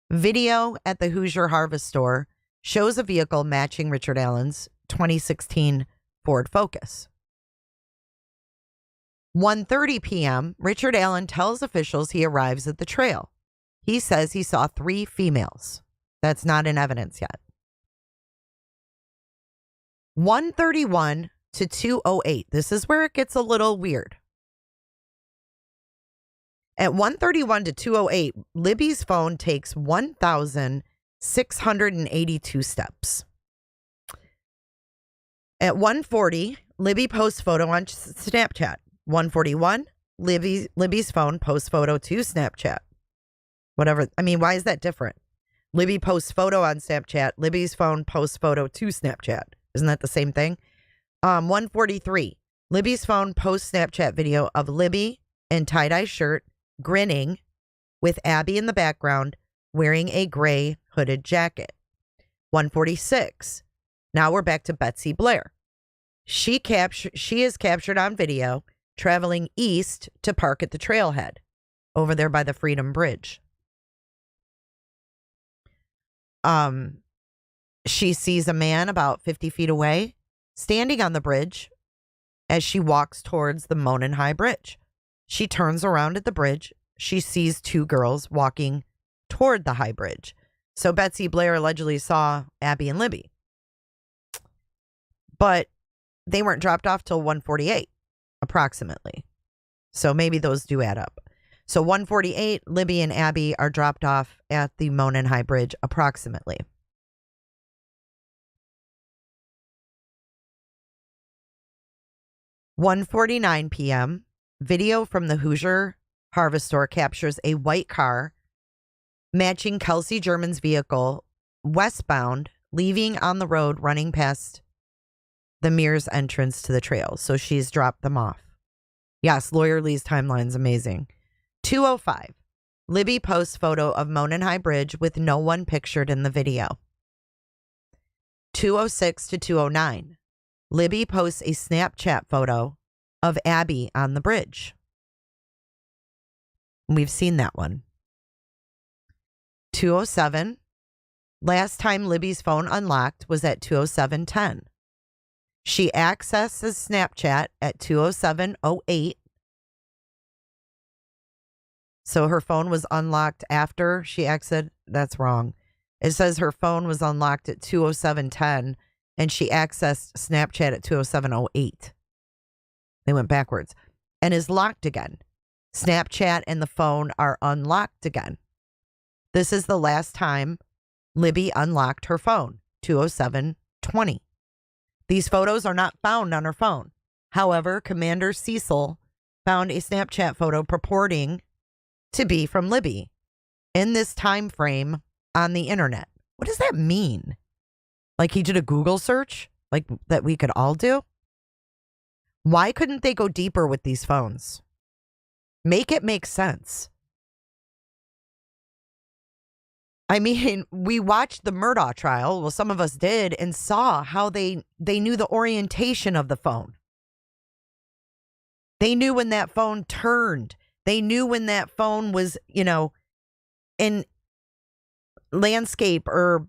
Video at the Hoosier Harvest Store shows a vehicle matching Richard Allen's 2016 Ford Focus. 1:30 p.m. Richard Allen tells officials he arrives at the trail. He says he saw 3 females. That's not in evidence yet. 1:31 to 2:08. This is where it gets a little weird. At 1:31 to 2:08, Libby's phone takes 1,682 steps. At 1:40, Libby posts photo on Snapchat. 1:41, Libby's phone posts photo to Snapchat. Whatever. I mean, why is that different? Libby posts photo on Snapchat. Libby's phone posts photo to Snapchat. Isn't that the same thing? 1:43. Libby's phone posts Snapchat video of Libby in tie-dye shirt, grinning, with Abby in the background, wearing a gray hooded jacket. 1:46. Now we're back to Betsy Blair. She is captured on video traveling east to park at the trailhead over there by the Freedom Bridge. She sees a man about 50 feet away standing on the bridge as she walks towards the Monon High Bridge. She turns around at the bridge. She sees 2 girls walking toward the high bridge. So Betsy Blair allegedly saw Abby and Libby. But they weren't dropped off till 1:48, approximately. So maybe those do add up. So 1:48, Libby and Abby are dropped off at the Monon High Bridge, approximately. 1:49 p.m., video from the Hoosier Harvest Store captures a white car matching Kelsey German's vehicle westbound, leaving on the road, running past the Mears entrance to the trail. So she's dropped them off. Yes, Lawyer Lee's timeline's amazing. 2:05, Libby posts photo of Monon High Bridge with no one pictured in the video. 2:06 to 2:09. Libby posts a Snapchat photo of Abby on the bridge. We've seen that one. 2:07. Last time Libby's phone unlocked was at 2:07:10. She accesses Snapchat at 2:07:08. So her phone was unlocked after she exited. That's wrong. It says her phone was unlocked at 2:07:10 and she accessed Snapchat at 2:07:08. They went backwards. And is locked again. Snapchat and the phone are unlocked again. This is the last time Libby unlocked her phone, 2:07:20. These photos are not found on her phone. However, Commander Cecil found a Snapchat photo purporting to be from Libby in this time frame on the internet. What does that mean? Like he did a Google search, like that we could all do? Why couldn't they go deeper with these phones? Make it make sense. I mean, we watched the Murdaugh trial. Well, some of us did, and saw how they knew the orientation of the phone. They knew when that phone turned. They knew when that phone was, in landscape or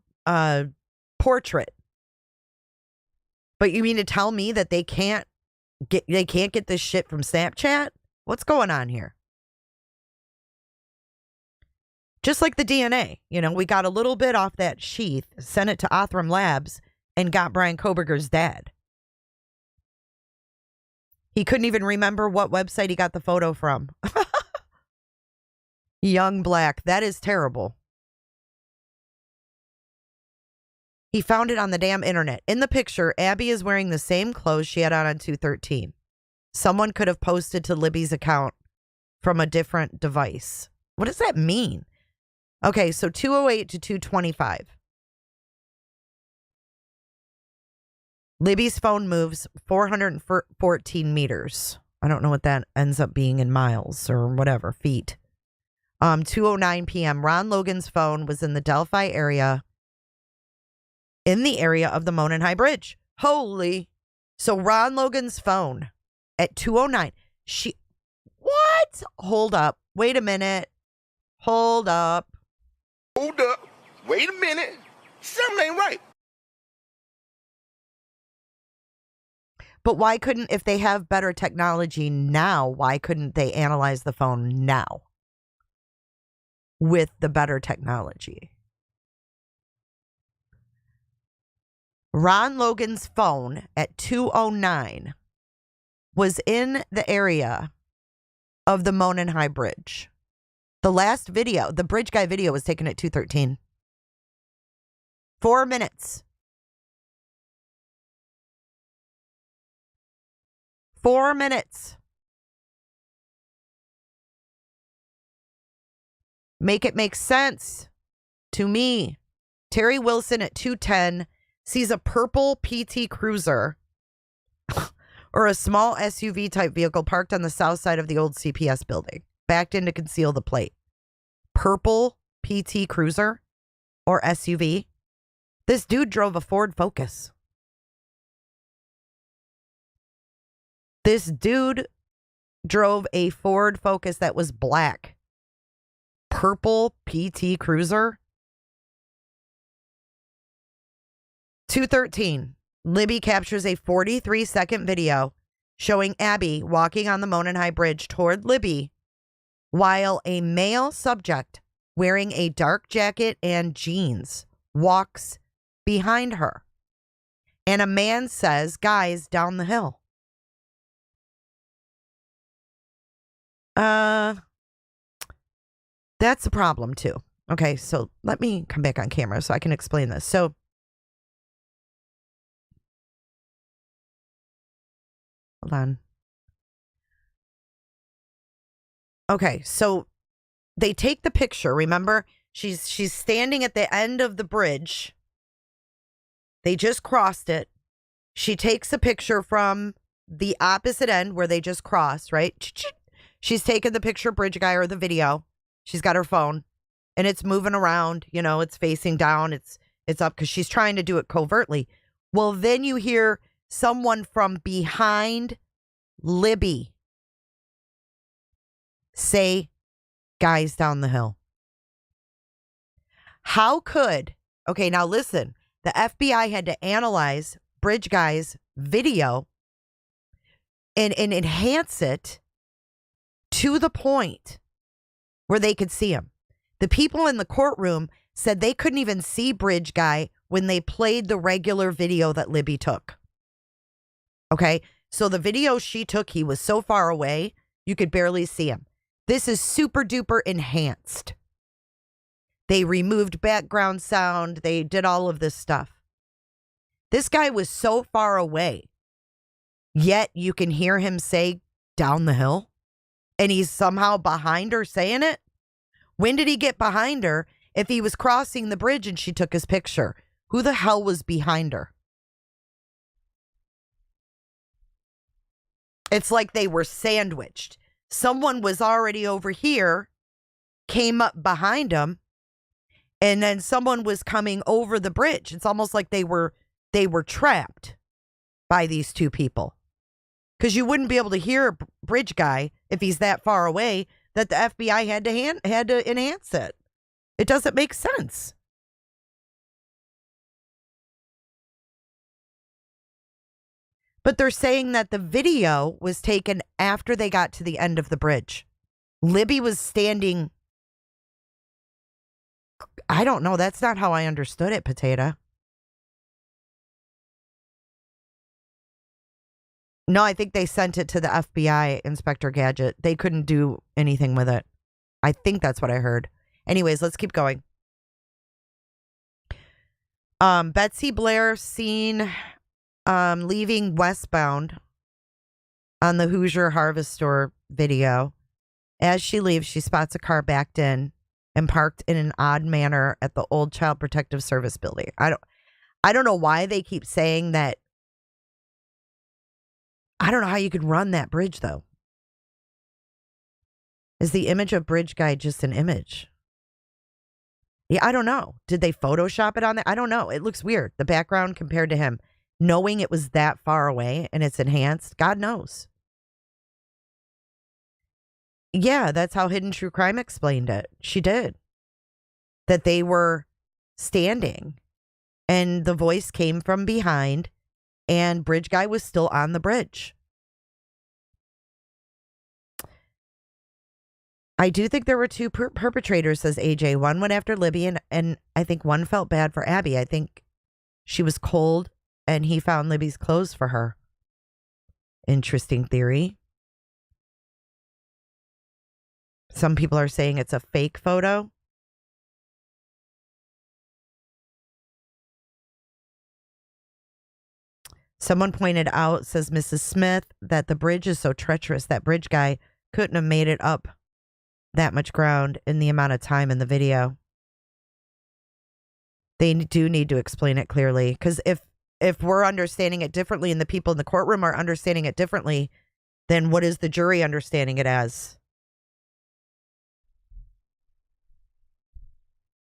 portrait. But you mean to tell me that they can't get this shit from Snapchat? What's going on here? Just like the DNA, we got a little bit off that sheath, sent it to Othram Labs, and got Brian Koberger's dad. He couldn't even remember what website he got the photo from. Young Black, that is terrible. He found it on the damn internet. In the picture, Abby is wearing the same clothes she had on 213. Someone could have posted to Libby's account from a different device. What does that mean? Okay, so 208 to 225. Libby's phone moves 414 meters. I don't know what that ends up being in miles or whatever, feet. 2:09 p.m. Ron Logan's phone was in the Delphi area, in the area of the Monon High Bridge. Holy. So Ron Logan's phone at 2:09. What? Hold up. Wait a minute. Hold up. Hold up. Wait a minute. Something ain't right. But why couldn't, if they have better technology now, why couldn't they analyze the phone now with the better technology? Ron Logan's phone at 2:09 was in the area of the Monon High Bridge. The last video, the bridge guy video, was taken at 2:13. 4 minutes. 4 minutes. Make it make sense to me. Terry Wilson at 2:10 sees a purple PT Cruiser or a small SUV type vehicle parked on the south side of the old CPS building, backed in to conceal the plate. Purple PT Cruiser or SUV. This dude drove a Ford Focus. This dude drove a Ford Focus that was black. Purple PT Cruiser. 2:13. Libby captures a 43-second video showing Abby walking on the Monon High Bridge toward Libby while a male subject wearing a dark jacket and jeans walks behind her. And a man says, "Guys, down the hill." That's a problem too. Okay, so let me come back on camera so I can explain this. So hold on. Okay, so they take the picture. Remember, she's standing at the end of the bridge. They just crossed it. She takes a picture from the opposite end where they just crossed, right? She's taken the picture, bridge guy, or the video. She's got her phone and it's moving around, it's facing down. It's up because she's trying to do it covertly. Well, then you hear someone from behind Libby say, "Guys, down the hill." How could, okay, now listen, the FBI had to analyze Bridge Guy's video and enhance it to the point where they could see him. The people in the courtroom said they couldn't even see Bridge Guy when they played the regular video that Libby took. Okay, so the video she took, he was so far away, you could barely see him. This is super duper enhanced. They removed background sound. They did all of this stuff. This guy was so far away, yet you can hear him say, "Down the hill." And he's somehow behind her saying it? When did he get behind her if he was crossing the bridge and she took his picture? Who the hell was behind her? It's like they were sandwiched. someone was already over here, came up behind them, and then someone was coming over the bridge. It's almost like they were trapped by these two people. Because you wouldn't be able to hear a bridge guy if he's that far away, that the FBI had to enhance it. It doesn't make sense. But they're saying that the video was taken after they got to the end of the bridge. Libby was standing. I don't know. That's not how I understood it, Potato. No, I think they sent it to the FBI, Inspector Gadget. They couldn't do anything with it. I think that's what I heard. Anyways, let's keep going. Betsy Blair seen leaving westbound on the Hoosier Harvest Store video. As she leaves, she spots a car backed in and parked in an odd manner at the old Child Protective Service building. I don't know why they keep saying that. I don't know how you could run that bridge, though. Is the image of bridge guy just an image? Yeah, I don't know. Did they Photoshop it on there? I don't know. It looks weird. The background compared to him. Knowing it was that far away and it's enhanced, God knows. Yeah, that's how Hidden True Crime explained it. She did. That they were standing and the voice came from behind and bridge guy was still on the bridge. I do think there were two perpetrators, says AJ. One went after Libby and I think one felt bad for Abby. I think she was cold and he found Libby's clothes for her. Interesting theory. Some people are saying it's a fake photo. Someone pointed out, says Mrs. Smith, that the bridge is so treacherous that bridge guy couldn't have made it up that much ground in the amount of time in the video. They do need to explain it clearly, because if we're understanding it differently and the people in the courtroom are understanding it differently, then what is the jury understanding it as?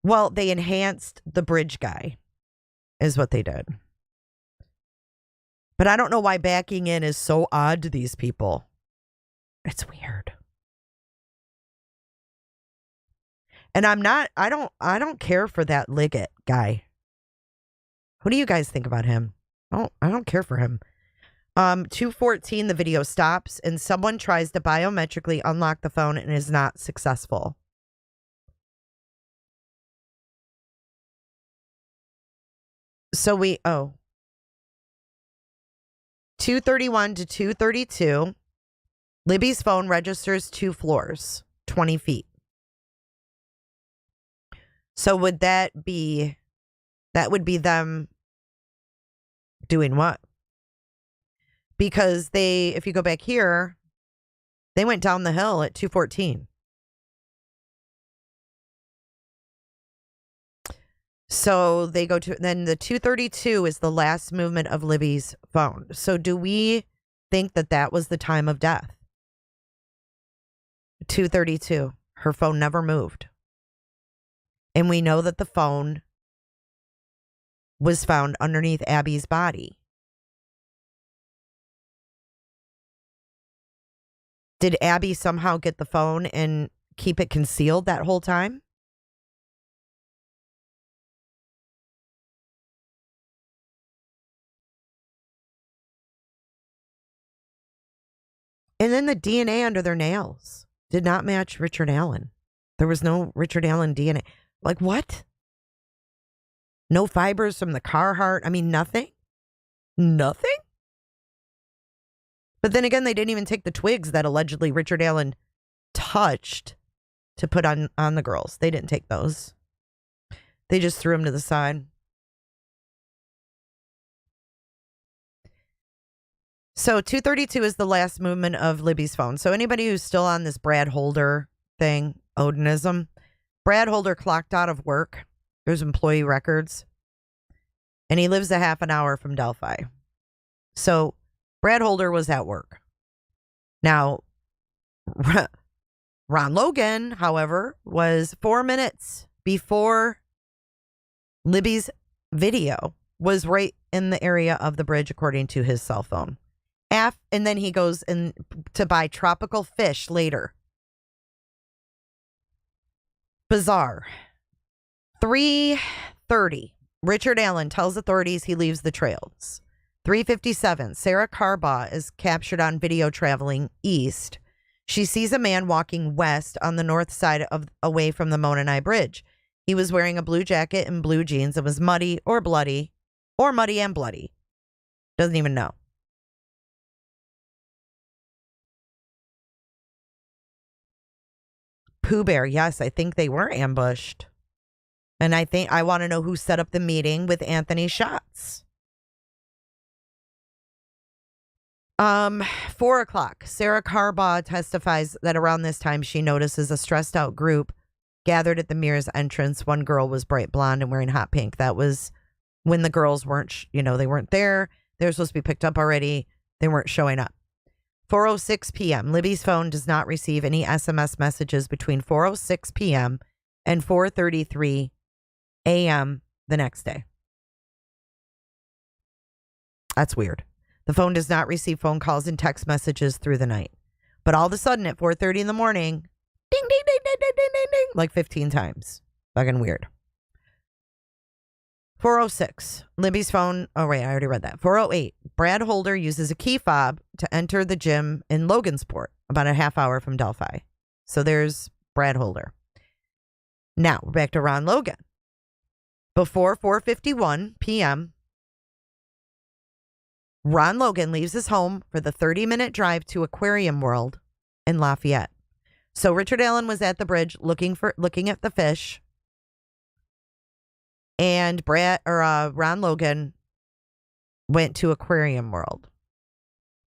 Well, they enhanced the bridge guy, is what they did. But I don't know why backing in is so odd to these people. It's weird. And I don't care for that Liggett guy. What do you guys think about him? Oh, I don't care for him. 2:14, the video stops and someone tries to biometrically unlock the phone and is not successful. So 2:31 to 2:32, Libby's phone registers 2 floors, 20 feet. So that would be them doing what? Because if you go back here, they went down the hill at 2:14. So they go to, then the 2:32 is the last movement of Libby's phone. So do we think that was the time of death? 2:32. Her phone never moved. And we know that the phone was found underneath Abby's body. Did Abby somehow get the phone and keep it concealed that whole time? And then the DNA under their nails did not match Richard Allen. There was no Richard Allen DNA. Like what? No fibers from the Carhartt. I mean, nothing. Nothing? But then again, they didn't even take the twigs that allegedly Richard Allen touched to put on the girls. They didn't take those. They just threw them to the side. So 2:32 is the last movement of Libby's phone. So anybody who's still on this Brad Holder thing, Odinism, Brad Holder clocked out of work. There's employee records. And he lives a half an hour from Delphi. So Brad Holder was at work. Now, Ron Logan, however, was 4 minutes before Libby's video, was right in the area of the bridge, according to his cell phone. And then he goes in to buy tropical fish later. Bizarre. 3:30. Richard Allen tells authorities he leaves the trails. 3:57. Sarah Carbaugh is captured on video traveling east. She sees a man walking west on the north side away from the Mononai Bridge. He was wearing a blue jacket and blue jeans and was muddy or bloody, or muddy and bloody. Doesn't even know. Pooh Bear, yes, I think they were ambushed. And I want to know who set up the meeting with Anthony Schatz. 4 o'clock. Sarah Carbaugh testifies that around this time she notices a stressed out group gathered at the Mears entrance. One girl was bright blonde and wearing hot pink. That was when the girls weren't, they weren't there. They were supposed to be picked up already. They weren't showing up. 4:06 p.m. Libby's phone does not receive any SMS messages between 4:06 p.m. and 4:33 a.m. the next day. That's weird. The phone does not receive phone calls and text messages through the night. But all of a sudden at 4:30 in the morning, ding, ding, ding, ding, ding, ding, ding, ding, like 15 times. Fucking weird. 4:06. Libby's phone. Oh, wait, I already read that. 4:08. Brad Holder uses a key fob to enter the gym in Logansport, about a half hour from Delphi. So there's Brad Holder. Now, we're back to Ron Logan. Before 4:51 p.m., Ron Logan leaves his home for the 30-minute drive to Aquarium World in Lafayette. So Richard Allen was at the bridge looking at the fish. And Ron Logan went to Aquarium World.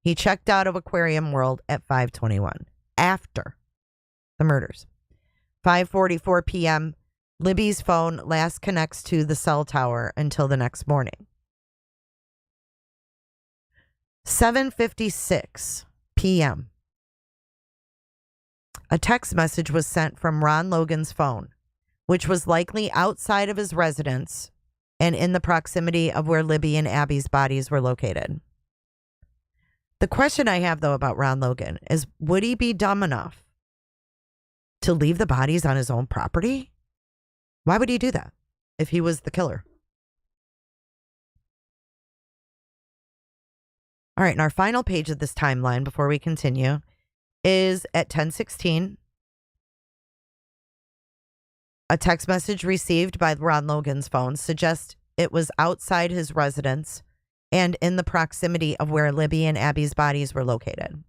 He checked out of Aquarium World at 5:21 after the murders. 5:44 p.m. Libby's phone last connects to the cell tower until the next morning. 7:56 p.m. A text message was sent from Ron Logan's phone, which was likely outside of his residence and in the proximity of where Libby and Abby's bodies were located. The question I have, though, about Ron Logan is, would he be dumb enough to leave the bodies on his own property? Why would he do that if he was the killer? All right, and our final page of this timeline before we continue is at 10:16. A text message received by Ron Logan's phone suggests it was outside his residence and in the proximity of where Libby and Abby's bodies were located.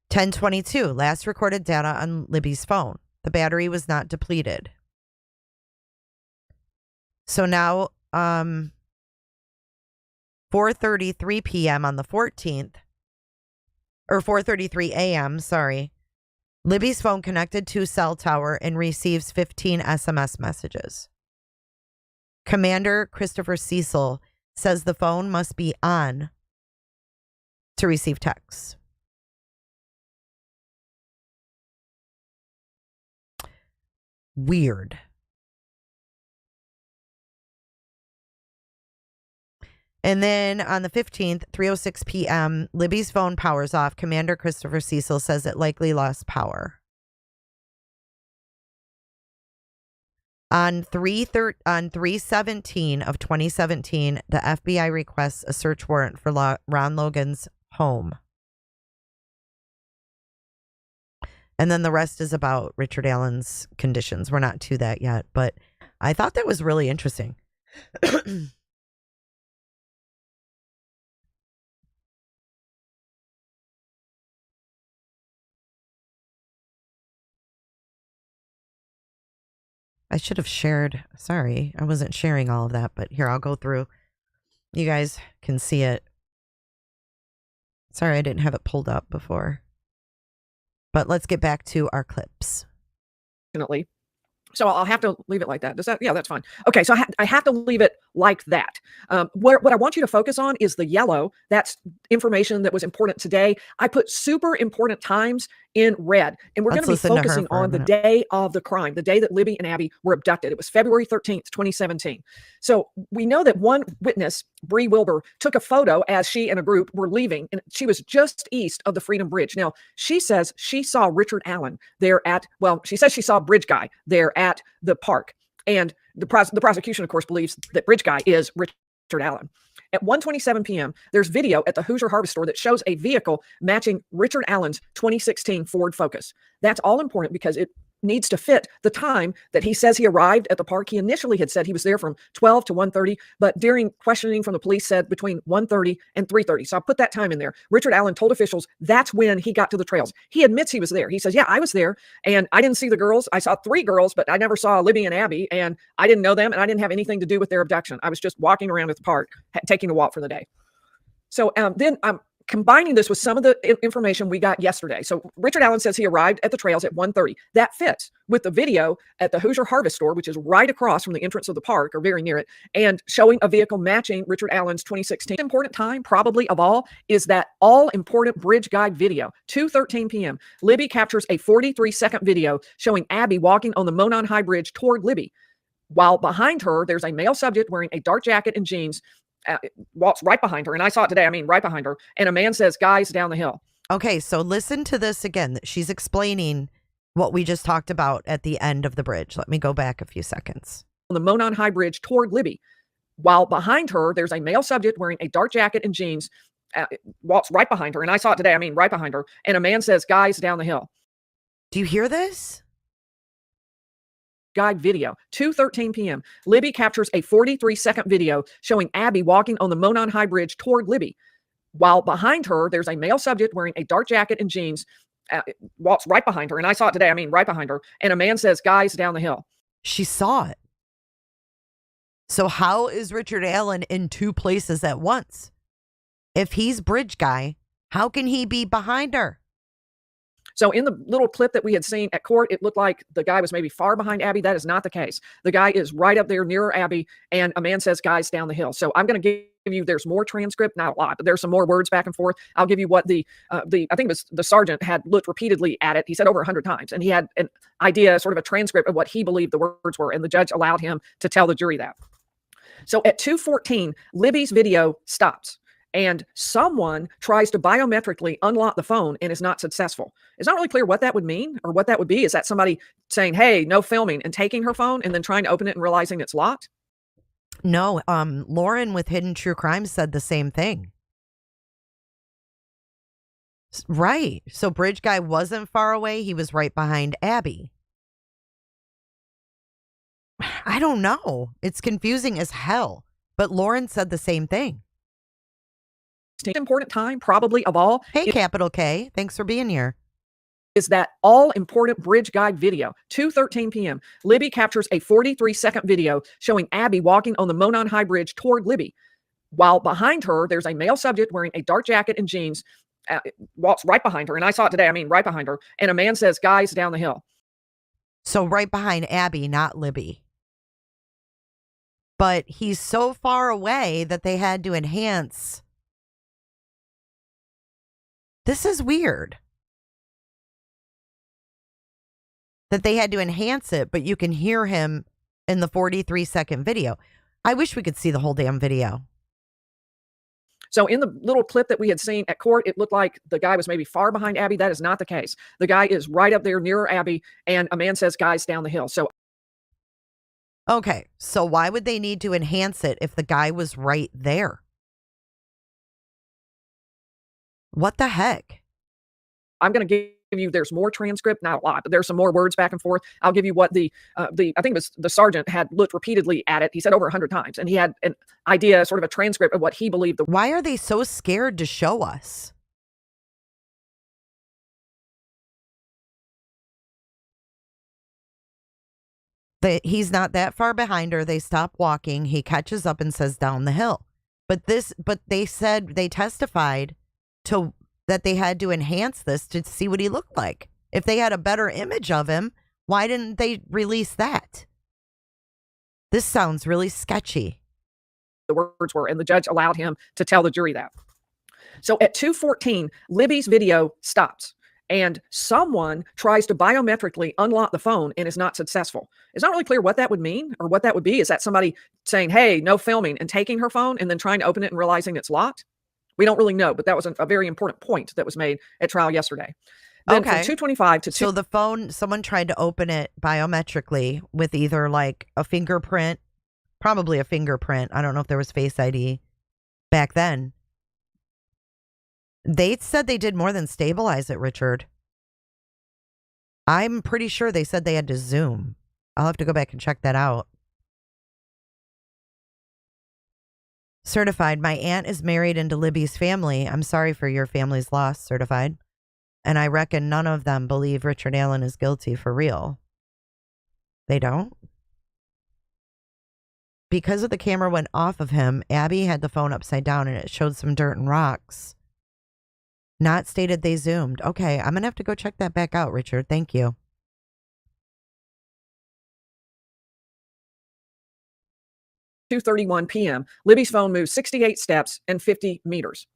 10:22, last recorded data on Libby's phone. The battery was not depleted. So now, 4:33 p.m. on the 14th, or 4:33 a.m., sorry. Libby's phone connected to cell tower and receives 15 SMS messages. Commander Christopher Cecil says the phone must be on to receive texts. Weird. And then on the 15th, 3:06 p.m., Libby's phone powers off. Commander Christopher Cecil says it likely lost power. On 3/17 of 2017, the FBI requests a search warrant for Ron Logan's home. And then the rest is about Richard Allen's conditions. We're not to that yet, but I thought that was really interesting. I should have shared. Sorry, I wasn't sharing all of that, but here, I'll go through. You guys can see it. Sorry, I didn't have it pulled up before. But let's get back to our clips. Definitely. So I'll have to leave it like that. Does that? Yeah, that's fine. Okay, so I have to leave it like that. What I want you to focus on is the yellow. That's information that was important today. I put super important times in red, and we're going to be focusing on the day of the crime, the day that Libby and Abby were abducted. It was February 13th, 2017. So we know that one witness, Bree Wilbur, took a photo as she and a group were leaving, and she was just east of the Freedom Bridge. Now, she says she saw Richard Allen there at, well, she says she saw Bridge Guy there at the park. And the prosecution, of course, believes that Bridge Guy is Richard Allen. At 1:27 p.m., there's video at the Hoosier Harvest Store that shows a vehicle matching Richard Allen's 2016 Ford Focus. That's all important because it needs to fit the time that he says he arrived at the park. He initially had said he was there from 12 to 1:30, but during questioning from the police said between 1:30 and 3:30. So I put that time in there. Richard Allen told officials that's when he got to the trails. He admits he was there. He says, yeah, I was there and I didn't see the girls. I saw 3 girls, but I never saw Libby and Abby, and I didn't know them and I didn't have anything to do with their abduction. I was just walking around at the park, taking a walk for the day. So then I'm combining this with some of the information we got yesterday. So Richard Allen says he arrived at the trails at 1:30. That fits with the video at the Hoosier Harvest Store, which is right across from the entrance of the park or very near it, and showing a vehicle matching Richard Allen's 2016. Important time, probably of all, is that all important bridge guide video. 2:13 p.m. Libby captures a 43-second video showing Abby walking on the Monon High Bridge toward Libby. While behind her, there's a male subject wearing a dark jacket and jeans, walks right behind her, and I saw it today, right behind her, and a man says, guys, down the hill. Okay, so listen to this again. She's explaining what we just talked about at the end of the bridge. Let me go back a few seconds. On the Monon High Bridge toward Libby. While behind her, there's a male subject wearing a dark jacket and jeans, walks right behind her, and I saw it today, right behind her, and a man says, guys, down the hill. Do you hear this? Guide video. 2:13 p.m. Libby captures a 43-second video showing Abby walking on the Monon High Bridge toward Libby. While behind her, there's a male subject wearing a dark jacket and jeans, walks right behind her, and I saw it today, right behind her, and a man says, guys, down the hill. She saw it. So how is Richard Allen in 2 places at once? If he's Bridge Guy, how can he be behind her? So in the little clip that we had seen at court, it looked like the guy was maybe far behind Abby. That is not the case. The guy is right up there near Abby, and a man says, guys, down the hill. So I'm going to give you, there's more transcript, not a lot, but there's some more words back and forth. I'll give you what I think it was the sergeant had looked repeatedly at it. He said over 100 times, and he had an idea, sort of a transcript of what he believed the words were, and the judge allowed him to tell the jury that. So at 2:14, Libby's video stops, and someone tries to biometrically unlock the phone and is not successful. It's not really clear what that would mean or what that would be. Is that somebody saying, hey, no filming, and taking her phone and then trying to open it and realizing it's locked? No, Lauren with Hidden True Crime said the same thing. Right. So Bridge Guy wasn't far away. He was right behind Abby. I don't know. It's confusing as hell. But Lauren said the same thing. Important time, probably of all. Hey, Capital K. Thanks for being here. Is that all important bridge guide video. 2:13 p.m. Libby captures a 43-second video showing Abby walking on the Monon High Bridge toward Libby. While behind her, there's a male subject wearing a dark jacket and jeans, walks right behind her, and I saw it today, right behind her, and a man says, guys, down the hill. So right behind Abby, not Libby. But he's so far away that they had to enhance. This is weird. That they had to enhance it, but you can hear him in the 43-second video. I wish we could see the whole damn video. So in the little clip that we had seen at court, it looked like the guy was maybe far behind Abby. That is not the case. The guy is right up there near Abby, and a man says, guys, down the hill. So okay, so why would they need to enhance it if the guy was right there? What the heck? I'm going to give you, there's more transcript, not a lot, but there's some more words back and forth. I'll give you what I think it was the sergeant had looked repeatedly at it. He said over 100 times, and he had an idea, sort of a transcript of what he believed. Why are they so scared to show us? He's not that far behind her. They stop walking. He catches up and says down the hill. But they said, they testified to that they had to enhance this to see what he looked like. If they had a better image of him, why didn't they release that? This sounds really sketchy. the words were, and the judge allowed him to tell the jury that. So at 2:14, Libby's video stops, and someone tries to biometrically unlock the phone and is not successful. It's not really clear what that would mean or what that would be. Is that somebody saying, hey, no filming, and taking her phone and then trying to open it and realizing it's locked? We don't really know, but that was a very important point that was made at trial yesterday. Then from 2:25 to 2. So the phone, someone tried to open it biometrically with either like a fingerprint, probably a fingerprint. I don't know if there was Face ID back then. They said they did more than stabilize it, Richard. I'm pretty sure they said they had to zoom. I'll have to go back and check that out. Certified, my aunt is married into Libby's family. I'm sorry for your family's loss, certified. And I reckon none of them believe Richard Allen is guilty for real. They don't? Because of the camera went off of him, Abby had the phone upside down and it showed some dirt and rocks. Not stated they zoomed. Okay, I'm going to have to go check that back out, Richard. Thank you. .2:31 p.m., Libby's phone moves 68 steps and 50 meters.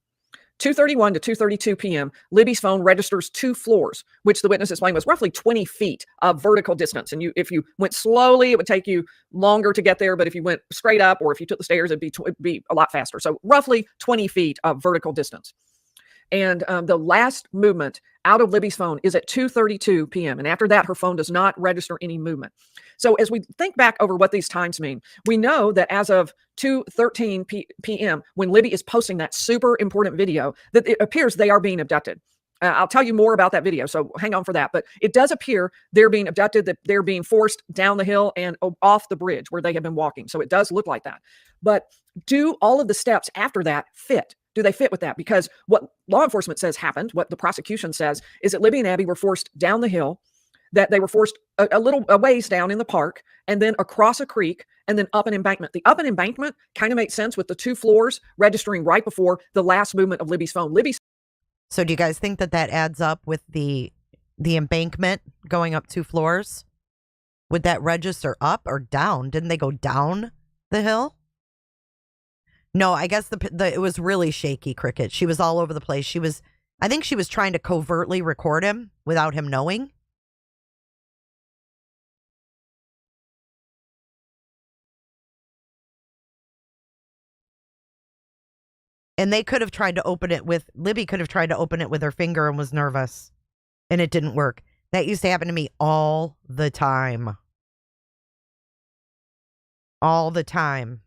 2:31 to 2:32 p.m., Libby's phone registers 2 floors, which the witness explained was roughly 20 feet of vertical distance. And if you went slowly, it would take you longer to get there. But if you went straight up or if you took the stairs, it'd be a lot faster. So roughly 20 feet of vertical distance. And the last movement out of Libby's phone is at 2:32 p.m. And after that, her phone does not register any movement. So as we think back over what these times mean, we know that as of 2:13 p.m., when Libby is posting that super important video, that it appears they are being abducted. I'll tell you more about that video, so hang on for that. But it does appear they're being abducted, that they're being forced down the hill and off the bridge where they have been walking. So it does look like that. But do all of the steps after that fit? Do they fit with that? Because what law enforcement says happened, what the prosecution says, is that Libby and Abby were forced down the hill, that they were forced a ways down in the park, and then across a creek, and then up an embankment. The up an embankment kind of makes sense with the 2 floors registering right before the last movement of Libby's phone. So do you guys think that adds up with the embankment going up 2 floors? Would that register up or down? Didn't they go down the hill? No, I guess it was really shaky, Cricket. She was all over the place. I think she was trying to covertly record him without him knowing. And they could have tried to open it with, Libby could have tried to open it with her finger and was nervous. And it didn't work. That used to happen to me all the time. All the time.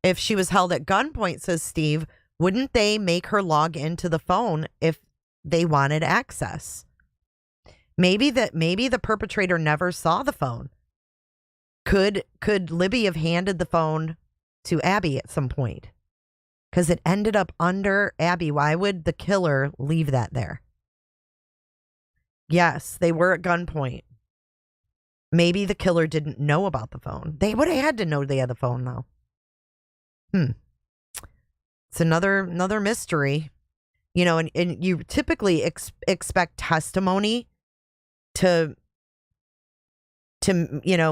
If she was held at gunpoint, says Steve, wouldn't they make her log into the phone if they wanted access? Maybe the perpetrator never saw the phone. Could Libby have handed the phone to Abby at some point? Because it ended up under Abby. Why would the killer leave that there? Yes, they were at gunpoint. Maybe the killer didn't know about the phone. They would have had to know they had the phone, though. It's another mystery, you know, and you typically expect testimony to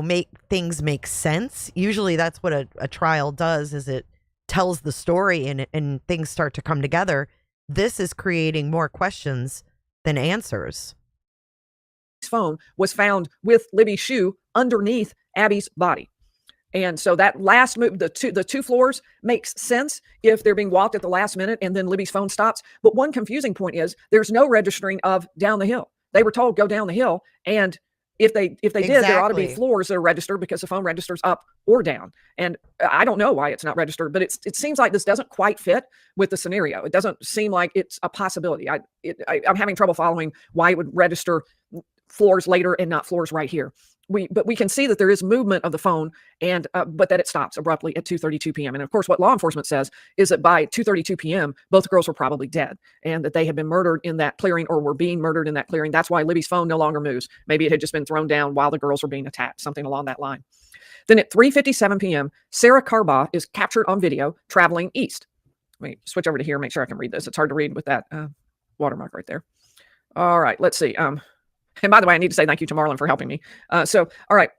make things make sense. Usually that's what a trial does, is it tells the story and things start to come together. This is creating more questions than answers. Phone was found with Libby's shoe underneath Abby's body. And so that last move, the 2 floors makes sense if they're being walked at the last minute and then Libby's phone stops. But one confusing point is there's no registering of down the hill. They were told go down the hill, and if they did, there ought to be floors that are registered because the phone registers up or down. And I don't know why it's not registered, but it seems like this doesn't quite fit with the scenario. It doesn't seem like it's a possibility. I'm having trouble following why it would register floors later and not floors right here. But we can see that there is movement of the phone, and but that it stops abruptly at 2:32 p.m. And of course, what law enforcement says is that by 2:32 p.m., both girls were probably dead, and that they had been murdered in that clearing or were being murdered in that clearing. That's why Libby's phone no longer moves. Maybe it had just been thrown down while the girls were being attacked, something along that line. Then at 3:57 p.m., Sarah Carbaugh is captured on video traveling east. Let me switch over to here and make sure I can read this. It's hard to read with that watermark right there. All right, let's see. And by the way, I need to say thank you to Marlon for helping me. All right.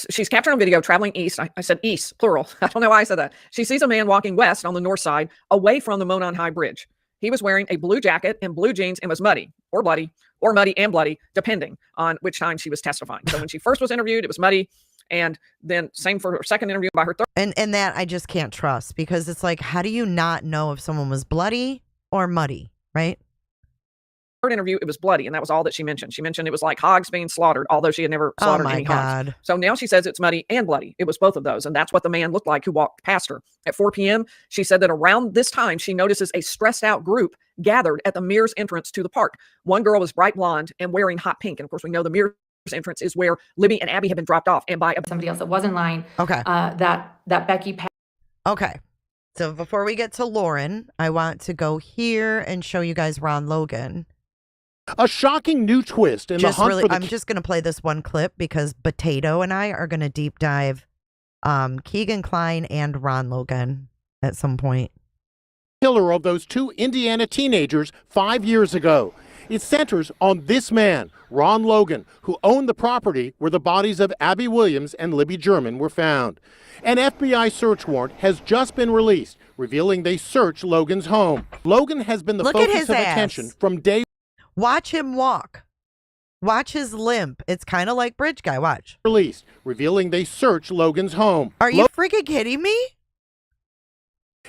She's captured on video traveling east. I said east, plural. I don't know why I said that. She sees a man walking west on the north side, away from the Monon High Bridge. He was wearing a blue jacket and blue jeans and was muddy or bloody or muddy and bloody, depending on which time she was testifying. So when she first was interviewed, it was muddy. And then same for her second interview by her third. And that I just can't trust, because it's like, how do you not know if someone was bloody or muddy, right? Third interview, it was bloody, and that was all that she mentioned. She mentioned it was like hogs being slaughtered, although she had never slaughtered any hogs. So now she says it's muddy and bloody. It was both of those, and that's what the man looked like who walked past her. At 4 p.m., she said that around this time, she notices a stressed out group gathered at the Mears entrance to the park. One girl was bright blonde and wearing hot pink, and of course, we know the Mears entrance is where Libby and Abby had been dropped off, and by somebody else that was in line. Okay. That Becky. Okay. So before we get to Lauren, I want to go here and show you guys Ron Logan. A shocking new twist in the hunt for the... I'm just going to play this one clip because Potato and I are going to deep dive Keegan Kline and Ron Logan at some point. Killer of those 2 Indiana teenagers 5 years ago. It centers on this man, Ron Logan, who owned the property where the bodies of Abby Williams and Libby German were found. An FBI search warrant has just been released, revealing they searched Logan's home. Logan has been the focus of attention from day. Watch him walk. Watch his limp. It's kind of like Bridge Guy. Watch. Released, revealing they searched Logan's home. Are you freaking kidding me?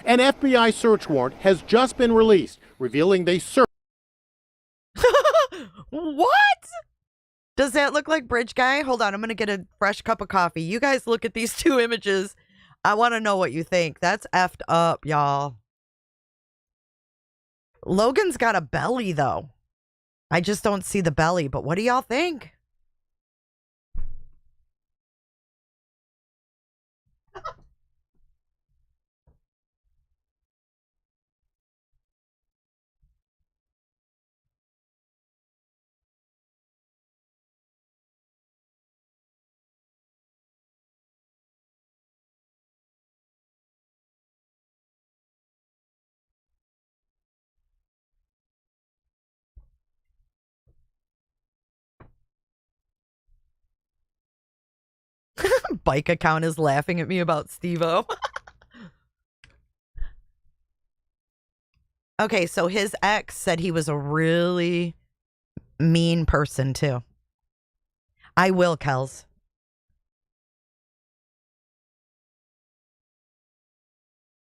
An FBI search warrant has just been released, revealing they searched. What? Does that look like Bridge Guy? Hold on. I'm going to get a fresh cup of coffee. You guys look at these 2 images. I want to know what you think. That's effed up, y'all. Logan's got a belly, though. I just don't see the belly, but what do y'all think? Bike account is laughing at me about Steve-O. Okay, so his ex said he was a really mean person too. I will, Kels.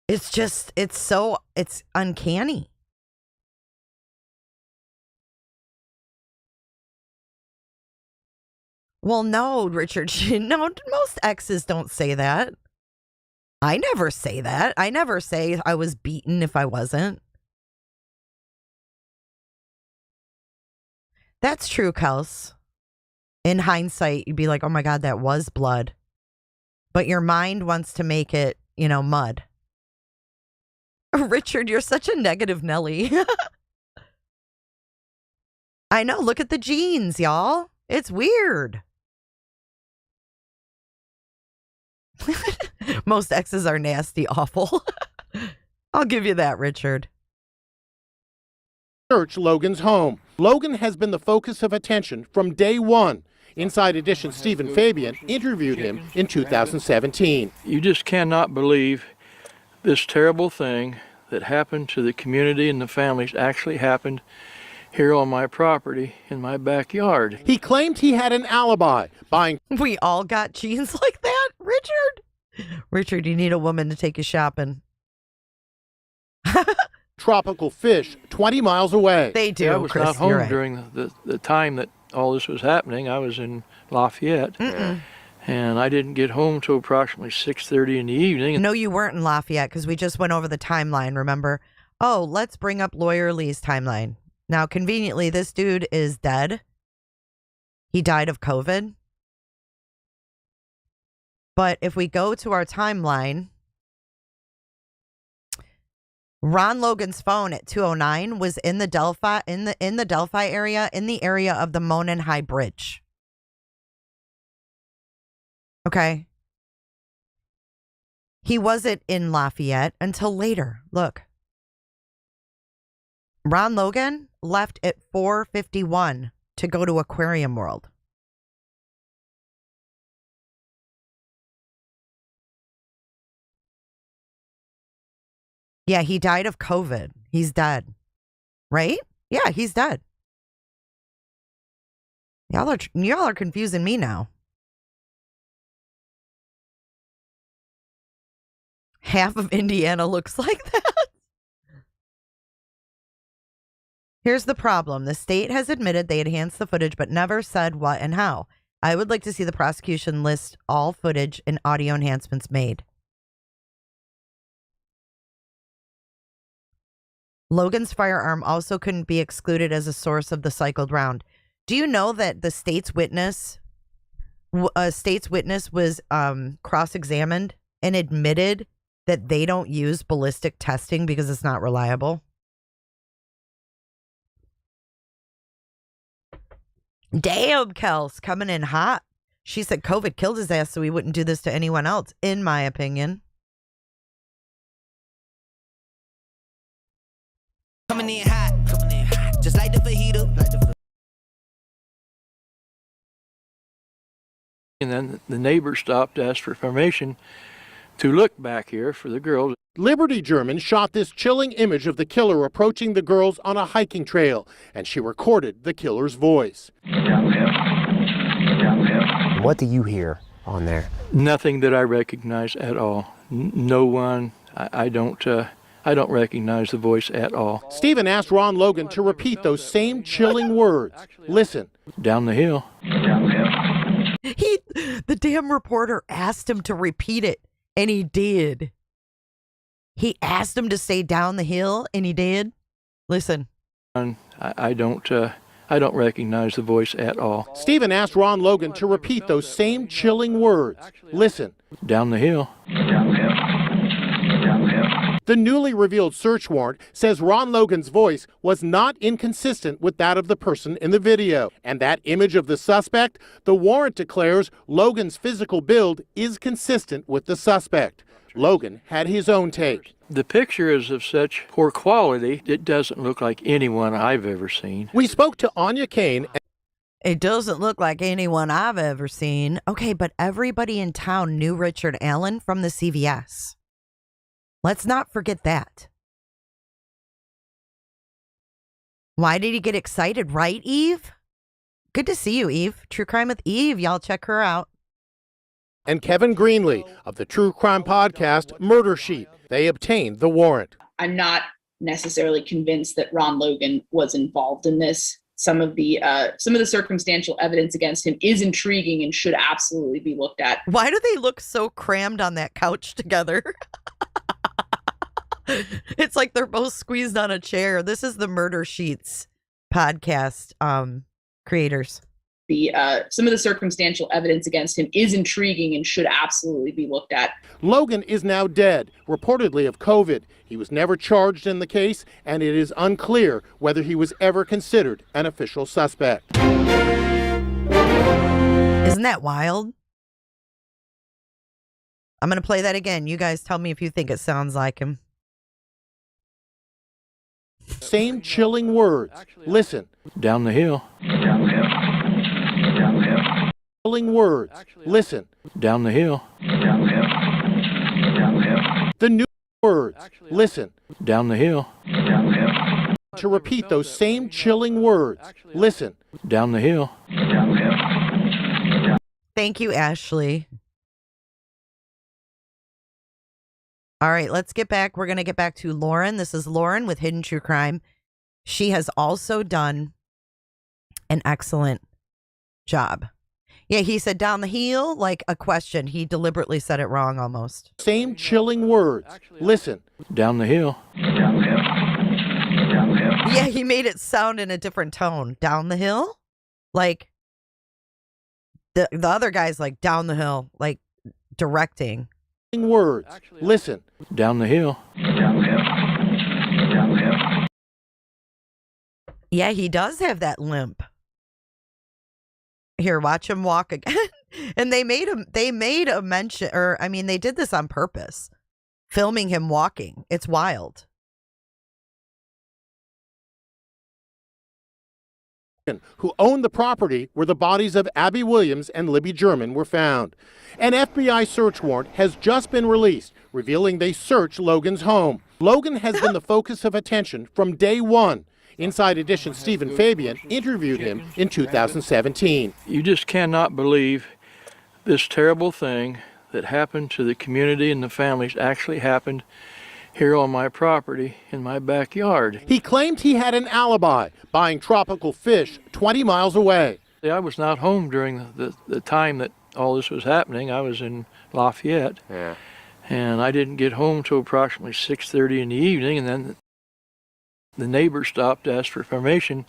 It's uncanny. Well, no, Richard, no, most exes don't say that. I never say that. I never say I was beaten if I wasn't. That's true, Kels. In hindsight, you'd be like, oh my God, that was blood. But your mind wants to make it, mud. Richard, you're such a negative Nelly. I know, look at the jeans, y'all. It's weird. Most exes are nasty, awful. I'll give you that, Richard. Search Logan's home. Logan has been the focus of attention from day one. Inside Edition Stephen Fabian interviewed him in 2017. You just cannot believe this terrible thing that happened to the community and the families actually happened here on my property in my backyard. He claimed he had an alibi, buying... We all got jeans like that, Richard? Richard, you need a woman to take you shopping. tropical fish 20 miles away. They do, I was Chris, not home right. during the time that all this was happening. I was in Lafayette. And I didn't get home till approximately 6:30 in the evening. No, you weren't in Lafayette because we just went over the timeline, remember? Oh, let's bring up Lawyer Lee's timeline. Now, conveniently, this dude is dead. He died of COVID. But if we go to our timeline, Ron Logan's phone at 2:09 was in the Delphi in the Delphi area, in the area of the Monon High Bridge. Okay. He wasn't in Lafayette until later. Look. Ron Logan left at 4:51 to go to Aquarium World. Yeah, he died of COVID. He's dead. Right? Yeah, he's dead. Y'all are confusing me now. Half of Indiana looks like that. Here's the problem. The state has admitted they enhanced the footage, but never said what and how. I would like to see the prosecution list all footage and audio enhancements made. Logan's firearm also couldn't be excluded as a source of the cycled round. Do you know that the state's witness was cross-examined and admitted that they don't use ballistic testing because it's not reliable? Damn, Kels, coming in hot. She said COVID killed his ass so he wouldn't do this to anyone else, in my opinion. Coming in hot, just like the fajita. And then the neighbor stopped, asked for permission to look back here for the girls. Liberty German shot this chilling image of the killer approaching the girls on a hiking trail, and she recorded the killer's voice. What do you hear on there? Nothing that I recognize at all. No one. I don't recognize the voice at all. Stephen asked Ron Logan to repeat those same chilling words. Listen. Down the hill. The damn reporter asked him to repeat it, and he did. He asked him to say down the hill, and he did. Listen. I don't recognize the voice at all. Stephen asked Ron Logan to repeat those same chilling words. Listen. Down the hill. The newly revealed search warrant says Ron Logan's voice was not inconsistent with that of the person in the video. And that image of the suspect, the warrant declares Logan's physical build is consistent with the suspect. Logan had his own take. The picture is of such poor quality, it doesn't look like anyone I've ever seen. We spoke to Anya Kane. It doesn't look like anyone I've ever seen. Okay, but everybody in town knew Richard Allen from the CVS. Let's not forget that. Why did he get excited, right, Eve? Good to see you, Eve. True Crime with Eve. Y'all check her out. And Kevin Greenlee of the true crime podcast Murder Sheet. They obtained the warrant. I'm not necessarily convinced that Ron Logan was involved in this. Some of the circumstantial evidence against him is intriguing and should absolutely be looked at. Why do they look so crammed on that couch together? It's like they're both squeezed on a chair. This is the Murder Sheets podcast creators. Some of the circumstantial evidence against him is intriguing and should absolutely be looked at. Logan is now dead, reportedly of COVID. He was never charged in the case, and it is unclear whether he was ever considered an official suspect. Isn't that wild? I'm going to play that again. You guys tell me if you think it sounds like him. Same chilling words. Listen. Down the hill. Chilling words. Listen. Down the hill. The new words. Listen. Down the hill. To repeat those same chilling words. Listen. Down the hill. Thank you, Ashley. All right, let's get back. We're going to get back to Lauren. This is Lauren with Hidden True Crime. She has also done an excellent job. Yeah, he said down the hill like a question. He deliberately said it wrong almost. Same chilling words. Listen. Down the hill. Yeah, he made it sound in a different tone. Down the hill? Like the other guy's like down the hill, like directing. Words. Listen. Down the hill. Yeah, he does have that limp. Here, watch him walk again. And they made a mention, or I mean, they did this on purpose. Filming him walking. It's wild. Who owned the property where the bodies of Abby Williams and Libby German were found. An FBI search warrant has just been released, revealing they searched Logan's home. Logan has been the focus of attention from day one. Inside Edition's Stephen Fabian interviewed him in 2017. You just cannot believe this terrible thing that happened to the community and the families actually happened here on my property in my backyard. He claimed he had an alibi, buying tropical fish 20 miles away. I was not home during the time that all this was happening. I was in Lafayette. Yeah. And I didn't get home till approximately 6:30 in the evening, and then the neighbor stopped, asked for permission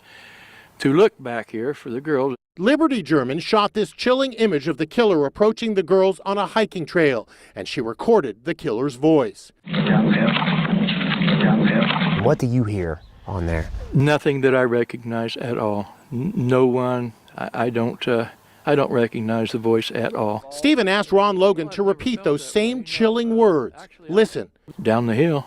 to look back here for the girls. Liberty German shot this chilling image of the killer approaching the girls on a hiking trail, and she recorded the killer's voice. What do you hear on there? Nothing that I recognize at all. No one. I don't recognize the voice at all. Stephen asked Ron Logan to repeat those same chilling words. Listen. Down the hill.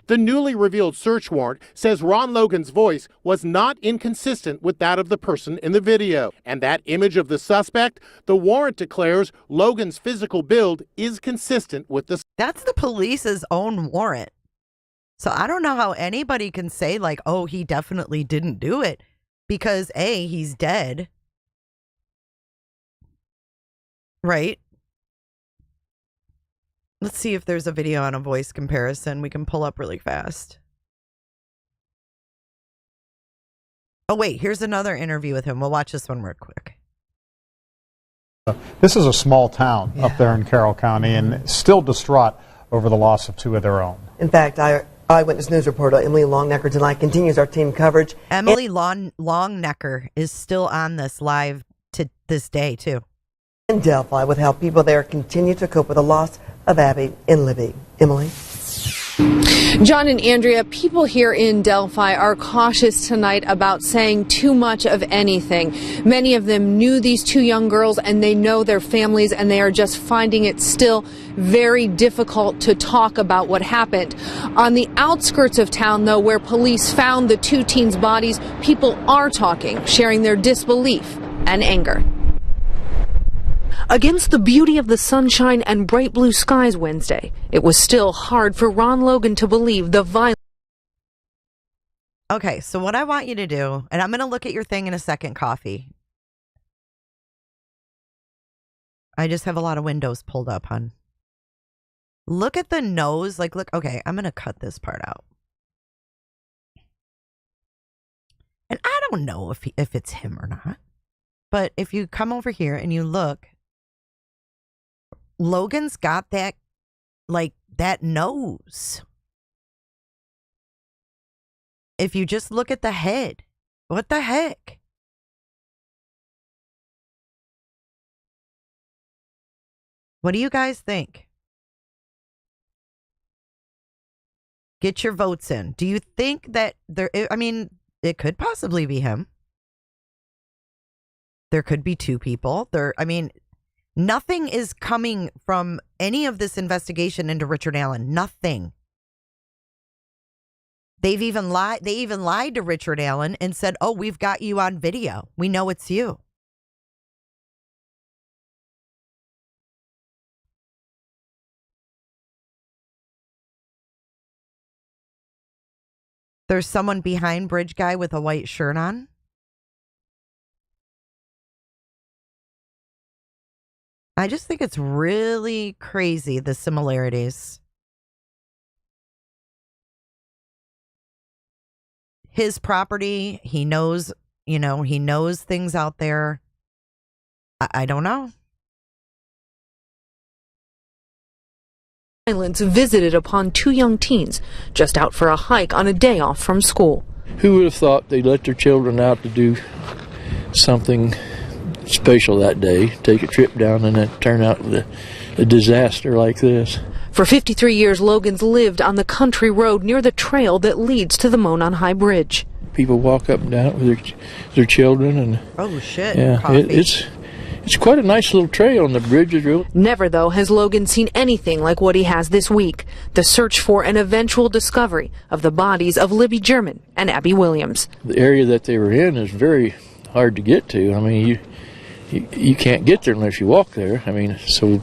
The newly revealed search warrant says Ron Logan's voice was not inconsistent with that of the person in the video. And that image of the suspect, the warrant declares Logan's physical build is consistent with the... That's the police's own warrant. So I don't know how anybody can say like, oh, he definitely didn't do it. Because A, he's dead. Right? Let's see if there's a video on a voice comparison we can pull up really fast. Oh, wait, here's another interview with him. We'll watch this one real quick. This is a small town up there in Carroll County and still distraught over the loss of two of their own. In fact, Eyewitness News reporter Emily Longnecker tonight continues our team coverage. Emily Longnecker is still on this live to this day, too. In Delphi, with how people there continue to cope with the loss of Abby and Libby. Emily? John and Andrea, people here in Delphi are cautious tonight about saying too much of anything. Many of them knew these two young girls and they know their families, and they are just finding it still very difficult to talk about what happened. On the outskirts of town, though, where police found the two teens' bodies, people are talking, sharing their disbelief and anger. Against the beauty of the sunshine and bright blue skies Wednesday, it was still hard for Ron Logan to believe the violence. Okay, so what I want you to do, and I'm going to look at your thing in a second, Coffee. I just have a lot of windows pulled up, hon. Look at the nose. Like, look, okay, I'm going to cut this part out. And I don't know if it's him or not. But if you come over here and you look, Logan's got that, like, that nose. If you just look at the head, what the heck? What do you guys think? Get your votes in. Do you think that there, I mean, it could possibly be him. There could be two people. I mean, nothing is coming from any of this investigation into Richard Allen. Nothing. They even lied to Richard Allen and said, "Oh, we've got you on video. We know it's you." There's someone behind Bridge Guy with a white shirt on. I just think it's really crazy, the similarities. His property, he knows, he knows things out there. I don't know. Violence visited upon two young teens just out for a hike on a day off from school. Who would have thought they'd let their children out to do something special that day, take a trip down, and it turn out with a disaster like this? For 53 years, Logan's lived on the country road near the trail that leads to the Monon High Bridge. People walk up and down it with their children, and oh shit! Yeah, it's quite a nice little trail, and the bridge is real. Never, though, has Logan seen anything like what he has this week: the search for an eventual discovery of the bodies of Libby German and Abby Williams. The area that they were in is very hard to get to. I mean, you can't get there unless you walk there. I mean, so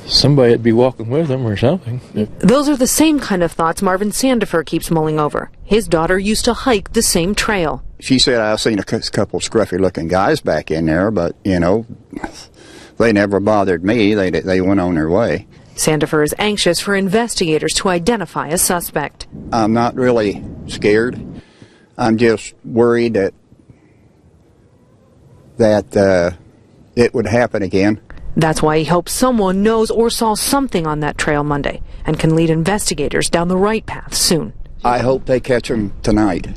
somebody would be walking with them or something. Those are the same kind of thoughts Marvin Sandifer keeps mulling over. His daughter used to hike the same trail. She said, I've seen a couple scruffy-looking guys back in there, but, you know, they never bothered me. They went on their way. Sandifer is anxious for investigators to identify a suspect. I'm not really scared. I'm just worried that it would happen again. That's why he hopes someone knows or saw something on that trail Monday and can lead investigators down the right path soon. I hope they catch him tonight,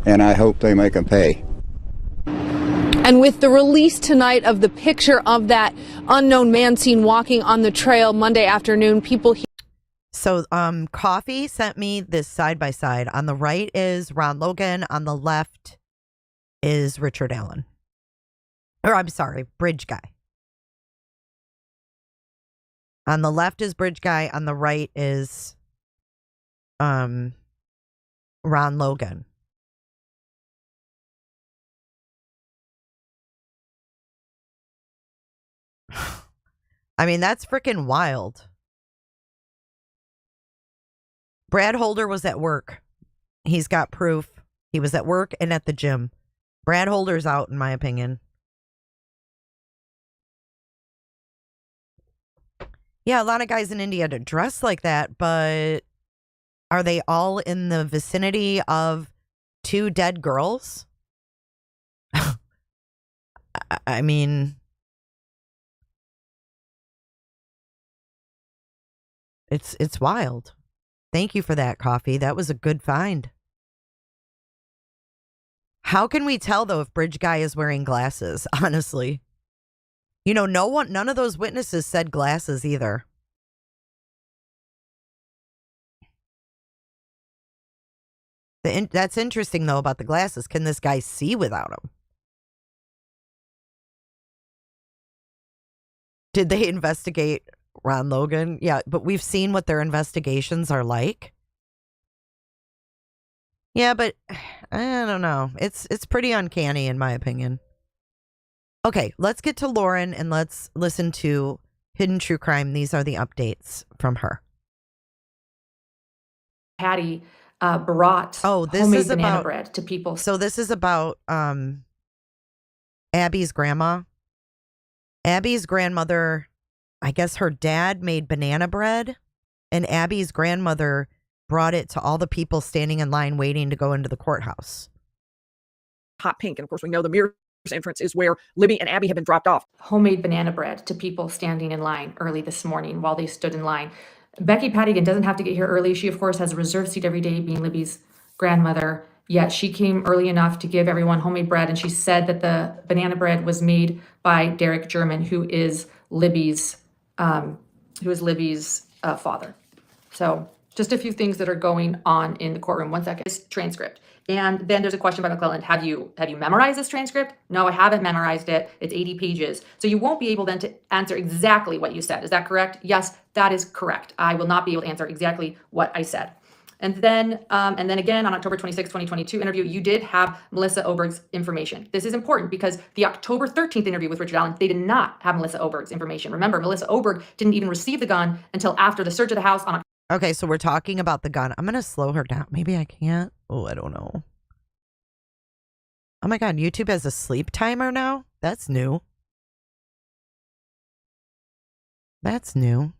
and I hope they make him pay. And with the release tonight of the picture of that unknown man seen walking on the trail Monday afternoon, people here. So, Coffee sent me this side by side. On the right is Ron Logan. On the left is Richard Allen. Or I'm sorry, Bridge Guy. On the left is Bridge Guy. On the right is Ron Logan. I mean, that's freaking wild. Brad Holder was at work. He's got proof. He was at work and at the gym. Brad Holder's out, in my opinion. Yeah, a lot of guys in India dress like that, but are they all in the vicinity of 2 dead girls? I mean, it's wild. Thank you for that, Coffee. That was a good find. How can we tell, though, if Bridge Guy is wearing glasses, honestly? You know, none of those witnesses said glasses either. That's interesting, though, about the glasses. Can this guy see without them? Did they investigate Ron Logan? Yeah, but we've seen what their investigations are like. Yeah, but I don't know. It's pretty uncanny, in my opinion. Okay, let's get to Lauren and let's listen to Hidden True Crime. These are the updates from her. Patty brought homemade banana bread to people. So this is about Abby's grandma. Abby's grandmother, I guess her dad made banana bread, and Abby's grandmother brought it to all the people standing in line waiting to go into the courthouse. Hot pink. And of course, we know the mirror's entrance is where Libby and Abby have been dropped off. Homemade banana bread to people standing in line early this morning while they stood in line. Becky Pattigan doesn't have to get here early. She, of course, has a reserved seat every day, being Libby's grandmother. Yet she came early enough to give everyone homemade bread. And she said that the banana bread was made by Derek German, who is Libby's father. So just a few things that are going on in the courtroom. One second. This transcript. And then there's a question by McClellan. Have you memorized this transcript? No, I haven't memorized it. It's 80 pages. So you won't be able then to answer exactly what you said. Is that correct? Yes, that is correct. I will not be able to answer exactly what I said. And then again, on October 26, 2022 interview, you did have Melissa Oberg's information. This is important because the October 13th interview with Richard Allen, they did not have Melissa Oberg's information. Remember, Melissa Oberg didn't even receive the gun until after the search of the house on. Okay, so we're talking about the gun. I'm going to slow her down. Maybe I can't. Oh, I don't know. Oh my God, YouTube has a sleep timer now? That's new. That's new.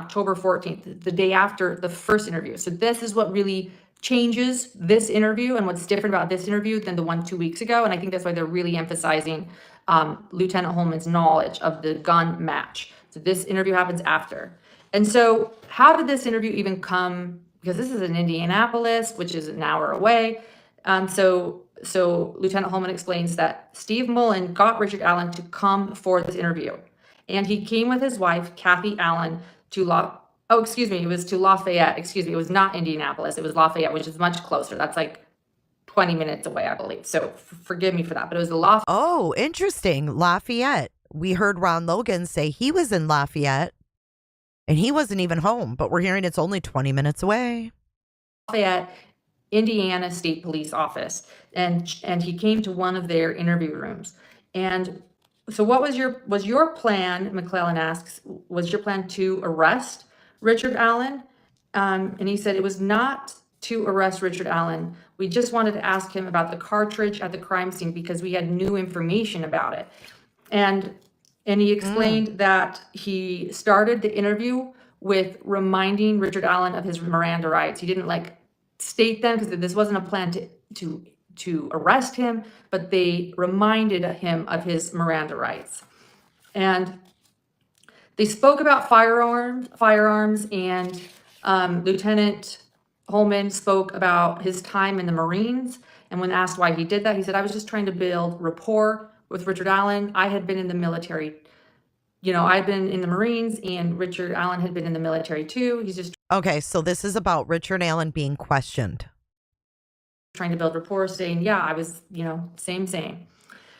October 14th, the day after the first interview. So this is what really changes this interview and what's different about this interview than the one 2 weeks ago. And I think that's why they're really emphasizing Lieutenant Holman's knowledge of the gun match. So this interview happens after. And so how did this interview even come? Because this is in Indianapolis, which is an hour away. So Lieutenant Holman explains that Steve Mullen got Richard Allen to come for this interview. And he came with his wife, Kathy Allen, to it was to Lafayette. It was not Indianapolis. It was Lafayette, which is much closer. That's like 20 minutes away, I believe. So forgive me for that. But it was the Lafayette. Oh, interesting. Lafayette. We heard Ron Logan say he was in Lafayette and he wasn't even home, but we're hearing it's only 20 minutes away. Lafayette, Indiana State Police Office. And he came to one of their interview rooms. And So what was your plan, McClellan asks, was your plan to arrest Richard Allen? And he said it was not to arrest Richard Allen. We just wanted to ask him about the cartridge at the crime scene because we had new information about it. And he explained that he started the interview with reminding Richard Allen of his Miranda rights. He didn't like state them because this wasn't a plan to arrest him, but they reminded him of his Miranda rights. And they spoke about firearms, and Lieutenant Holman spoke about his time in the Marines. And when asked why he did that, he said, I was just trying to build rapport with Richard Allen. I had been in the military. I'd been in the Marines, and Richard Allen had been in the military too. He's just okay. So this is about Richard Allen being questioned. Trying to build rapport, saying, yeah, I was, same.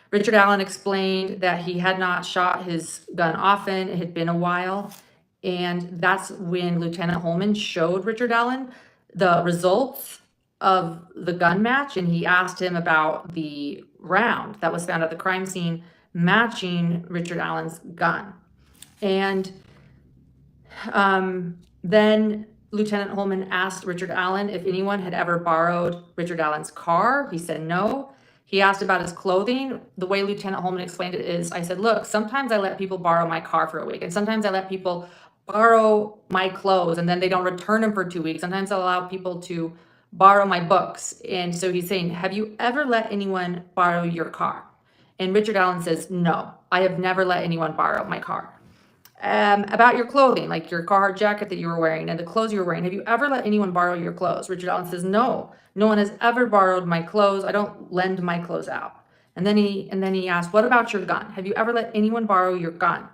Richard Allen explained that he had not shot his gun often. It had been a while. And that's when Lieutenant Holman showed Richard Allen the results of the gun match. And he asked him about the round that was found at the crime scene matching Richard Allen's gun. And then Lieutenant Holman asked Richard Allen if anyone had ever borrowed Richard Allen's car. He said no. He asked about his clothing. The way Lieutenant Holman explained it is, I said, look, sometimes I let people borrow my car for a week, and sometimes I let people borrow my clothes and then they don't return them for 2 weeks. Sometimes I allow people to borrow my books. And so he's saying, have you ever let anyone borrow your car? And Richard Allen says, no, I have never let anyone borrow my car. About your clothing, like your Carhartt jacket that you were wearing and the clothes you were wearing, have you ever let anyone borrow your clothes? Richard Allen says, no one has ever borrowed my clothes. I don't lend my clothes out. And then he asked, what about your gun? Have you ever let anyone borrow your gun?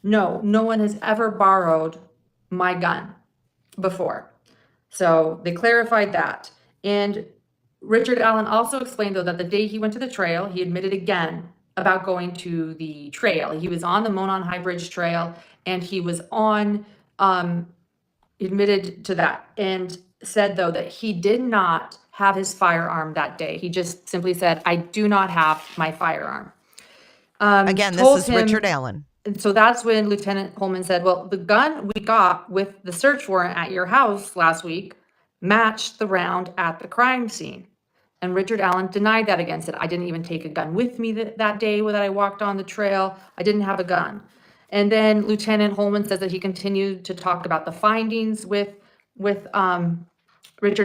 No one has ever borrowed my gun before. So they clarified that. And Richard Allen also explained, though, that the day he went to the trail, he admitted again about going to the trail. He was on the Monon High Bridge Trail, and he was admitted to that, and said, though, that he did not have his firearm that day. He just simply said, I do not have my firearm. Again, this is Richard Allen. And so that's when Lieutenant Holman said, well, the gun we got with the search warrant at your house last week matched the round at the crime scene. And Richard Allen denied that again, said, I didn't even take a gun with me that day that I walked on the trail. I didn't have a gun. And then Lieutenant Holman says that he continued to talk about the findings with Richard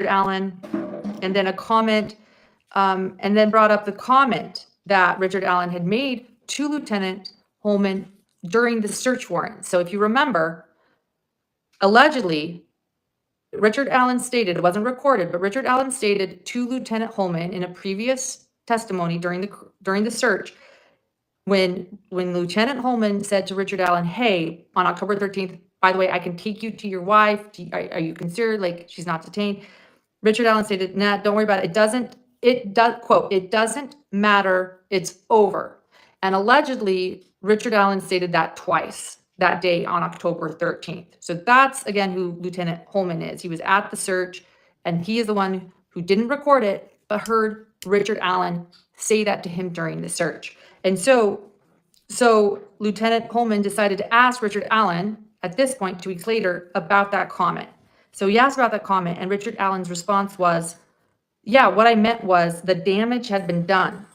Allen, and then a comment, and then brought up the comment that Richard Allen had made to Lieutenant Holman during the search warrant. So if you remember, allegedly, Richard Allen stated, it wasn't recorded, but Richard Allen stated to Lieutenant Holman in a previous testimony during the search, when Lieutenant Holman said to Richard Allen, hey, on October 13th, by the way, I can take you to your wife. Are you concerned? Like, she's not detained. Richard Allen stated, nah, don't worry about it. It doesn't matter. It's over. And allegedly, Richard Allen stated that twice that day on October 13th. So that's, again, who Lieutenant Holman is. He was at the search, and he is the one who didn't record it, but heard Richard Allen say that to him during the search. And so Lieutenant Holman decided to ask Richard Allen at this point, 2 weeks later, about that comment. So he asked about that comment, and Richard Allen's response was, yeah, what I meant was the damage had been done.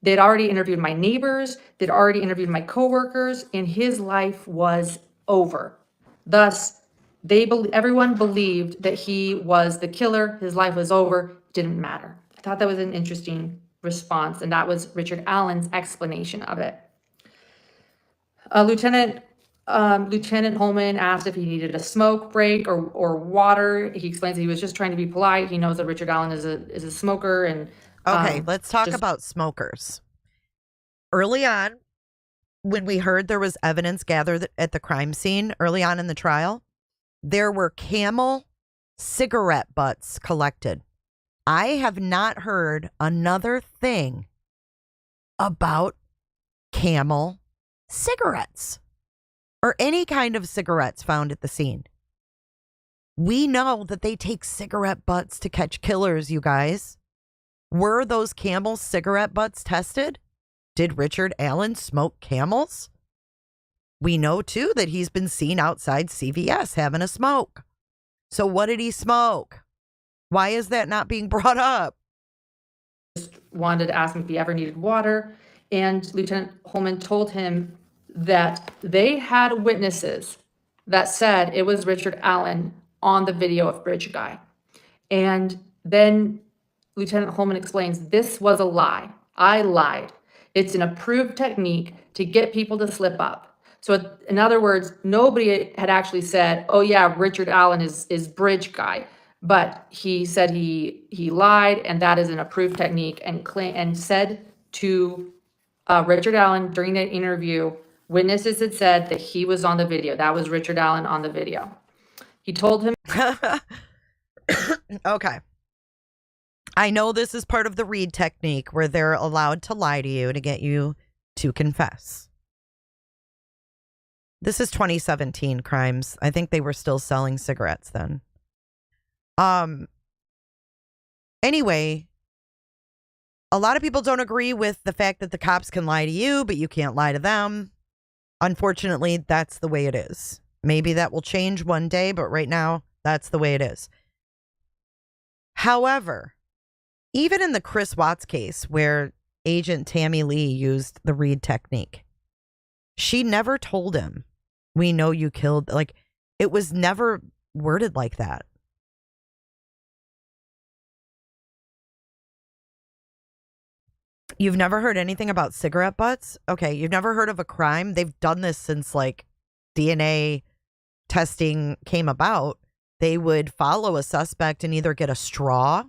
They'd already interviewed my neighbors, they'd already interviewed my coworkers, and his life was over. Thus, everyone believed that he was the killer, his life was over, didn't matter. I thought that was an interesting response, and that was Richard Allen's explanation of it. Lieutenant Holman asked if he needed a smoke break or water. He explains that he was just trying to be polite. He knows that Richard Allen is a smoker. And okay, let's talk about smokers. Early on, when we heard there was evidence gathered at the crime scene early on in the trial, there were Camel cigarette butts collected. I have not heard another thing about Camel cigarettes or any kind of cigarettes found at the scene. We know that they take cigarette butts to catch killers, you guys. Were those Camel cigarette butts tested? Did Richard Allen smoke Camels? We know, too, that he's been seen outside CVS having a smoke. So what did he smoke? Why is that not being brought up? Just wanted to ask him if he ever needed water. And Lieutenant Holman told him that they had witnesses that said it was Richard Allen on the video of Bridge Guy. And then Lieutenant Holman explains, this was a lie. I lied. It's an approved technique to get people to slip up. So in other words, nobody had actually said, oh yeah, Richard Allen is Bridge Guy. But he said he lied, and that is an approved technique, and said to Richard Allen during that interview, witnesses had said that he was on the video. That was Richard Allen on the video. He told him. Okay. I know this is part of the Reed technique where they're allowed to lie to you to get you to confess. This is 2017 crimes. I think they were still selling cigarettes then. Anyway, a lot of people don't agree with the fact that the cops can lie to you, but you can't lie to them. Unfortunately, that's the way it is. Maybe that will change one day, but right now, that's the way it is. However, even in the Chris Watts case where Agent Tammy Lee used the Reed technique, she never told him, we know you killed, like, it was never worded like that. You've never heard anything about cigarette butts? Okay, you've never heard of a crime? They've done this since, like, DNA testing came about. They would follow a suspect and either get a straw,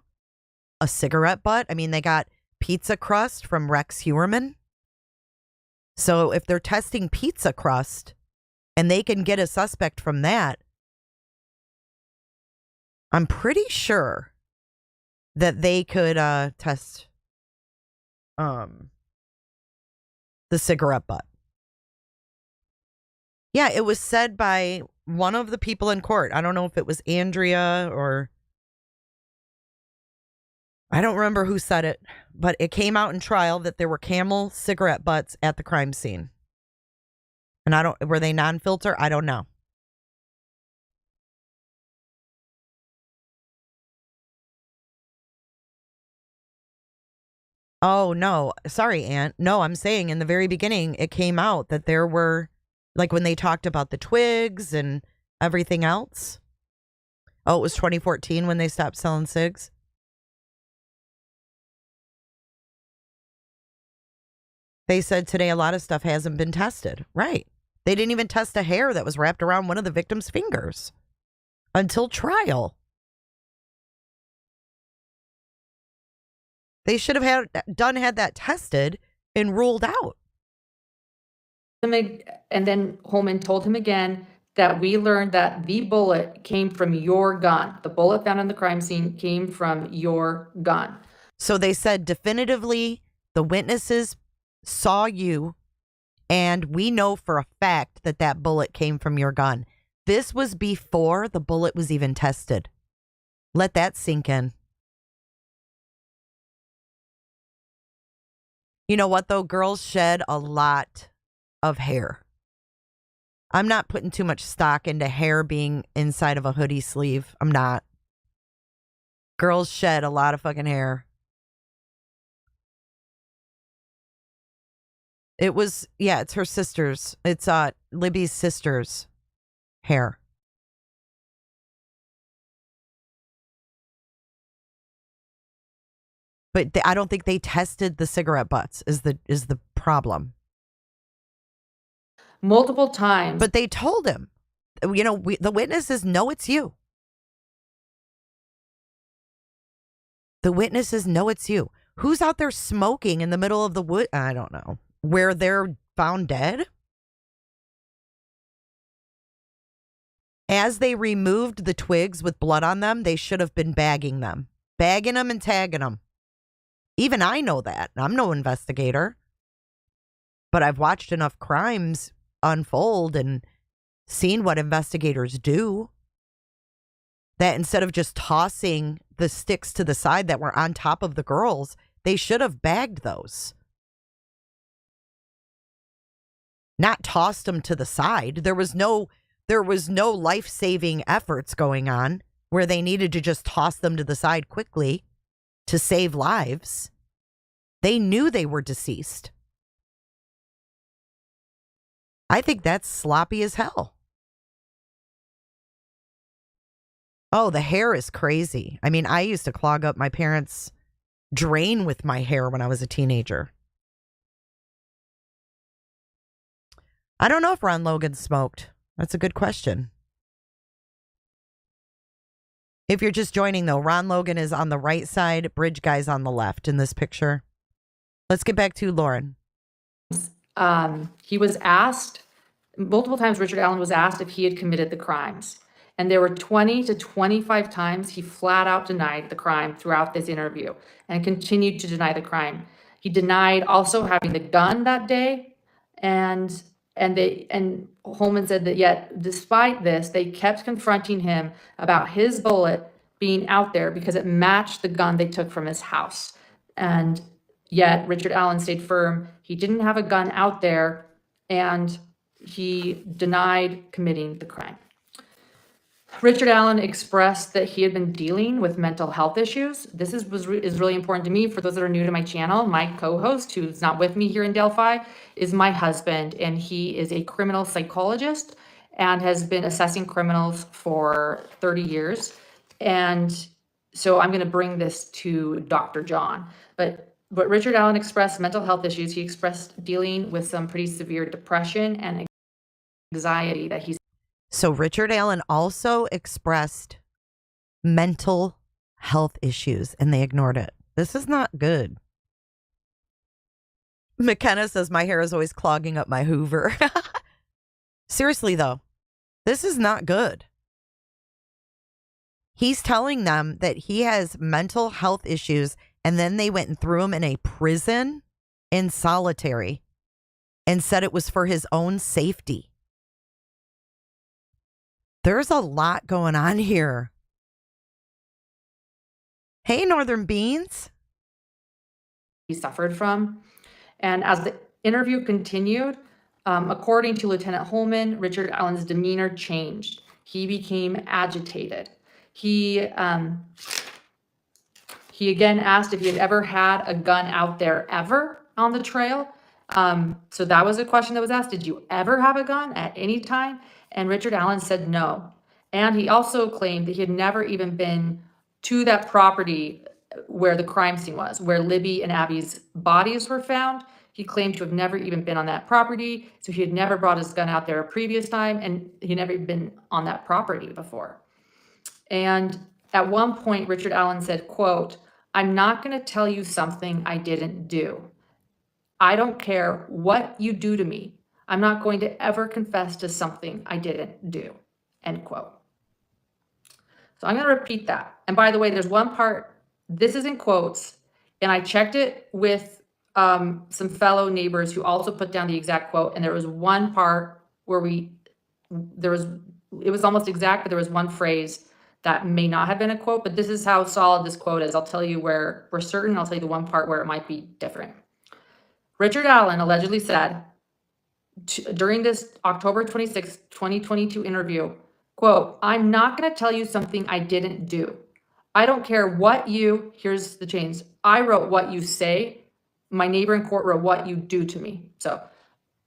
a cigarette butt. I mean, they got pizza crust from Rex Heuermann. So if they're testing pizza crust and they can get a suspect from that, I'm pretty sure that they could test the cigarette butt. Yeah, it was said by one of the people in court. I don't know if it was Andrea or I don't remember who said it, but it came out in trial that there were Camel cigarette butts at the crime scene. And were they non-filter? I don't know. Oh, no. Sorry, Aunt. No, I'm saying in the very beginning, it came out that there were, like when they talked about the twigs and everything else. Oh, it was 2014 when they stopped selling cigs. They said today a lot of stuff hasn't been tested. Right. They didn't even test a hair that was wrapped around one of the victim's fingers until trial. They should have had that tested and ruled out. And then Holman told him again that we learned that the bullet came from your gun. The bullet found on the crime scene came from your gun. So they said definitively the witnesses saw you, and we know for a fact that that bullet came from your gun. This was before the bullet was even tested. Let that sink in. You know what, though? Girls shed a lot of hair. I'm not putting too much stock into hair being inside of a hoodie sleeve. I'm not. Girls shed a lot of fucking hair. It was, yeah, it's her sister's. It's Libby's sister's hair. But I don't think they tested the cigarette butts is the problem. Multiple times. But they told him, you know, the witnesses know it's you. The witnesses know it's you. Who's out there smoking in the middle of the wood? I don't know. Where they're found dead? As they removed the twigs with blood on them, they should have been bagging them. Bagging them and tagging them. Even I know that. I'm no investigator. But I've watched enough crimes unfold and seen what investigators do. That instead of just tossing the sticks to the side that were on top of the girls, they should have bagged those. not tossed him to the side. There was no life-saving efforts going on where they needed to just toss them to the side quickly to save lives. They knew they were deceased. I think that's sloppy as hell. Oh, the hair is crazy. I mean, I used to clog up my parents' drain with my hair when I was a teenager. I don't know if Ron Logan smoked. That's a good question. If you're just joining, though, Ron Logan is on the right side, Bridge Guy's on the left in this picture. Let's get back to Lauren. He was asked, multiple times Richard Allen was asked if he had committed the crimes. And there were 20 to 25 times he flat out denied the crime throughout this interview and continued to deny the crime. He denied also having the gun that day. And Holman said that yet, despite this, they kept confronting him about his bullet being out there because it matched the gun they took from his house. And yet Richard Allen stayed firm. He didn't have a gun out there, and he denied committing the crime. Richard Allen expressed that he had been dealing with mental health issues. This is really important to me. For those that are new to my channel, my co-host, who's not with me here in Delphi, is my husband, and he is a criminal psychologist and has been assessing criminals for 30 years. And so I'm going to bring this to Dr. John. But Richard Allen expressed mental health issues. He expressed dealing with some pretty severe depression and anxiety that he's. So Richard Allen also expressed mental health issues, and they ignored it. This is not good. McKenna says, my hair is always clogging up my Hoover. Seriously, though, this is not good. He's telling them that he has mental health issues, and then they went and threw him in a prison in solitary and said it was for his own safety. There's a lot going on here. Hey, Northern Beans. He suffered from. And as the interview continued, according to Lieutenant Holman, Richard Allen's demeanor changed. He became agitated. He again asked if he had ever had a gun out there ever on the trail. So that was a question that was asked. Did you ever have a gun at any time? And Richard Allen said no. And he also claimed that he had never even been to that property where the crime scene was, where Libby and Abby's bodies were found. He claimed to have never even been on that property. So he had never brought his gun out there a previous time, and he'd never been on that property before. And at one point, Richard Allen said, quote, "I'm not going to tell you something I didn't do. I don't care what you do to me. I'm not going to ever confess to something I didn't do," end quote. So I'm going to repeat that. And by the way, there's one part, this is in quotes, and I checked it with some fellow neighbors who also put down the exact quote. And there was one part where it was almost exact, but there was one phrase that may not have been a quote, but this is how solid this quote is. I'll tell you where we're certain. I'll tell you the one part where it might be different. Richard Allen allegedly said during this October 26, 2022 interview, quote, "I'm not going to tell you something I didn't do. I don't care what you," here's the change, "I wrote what you say. My neighbor in court wrote what you do to me." So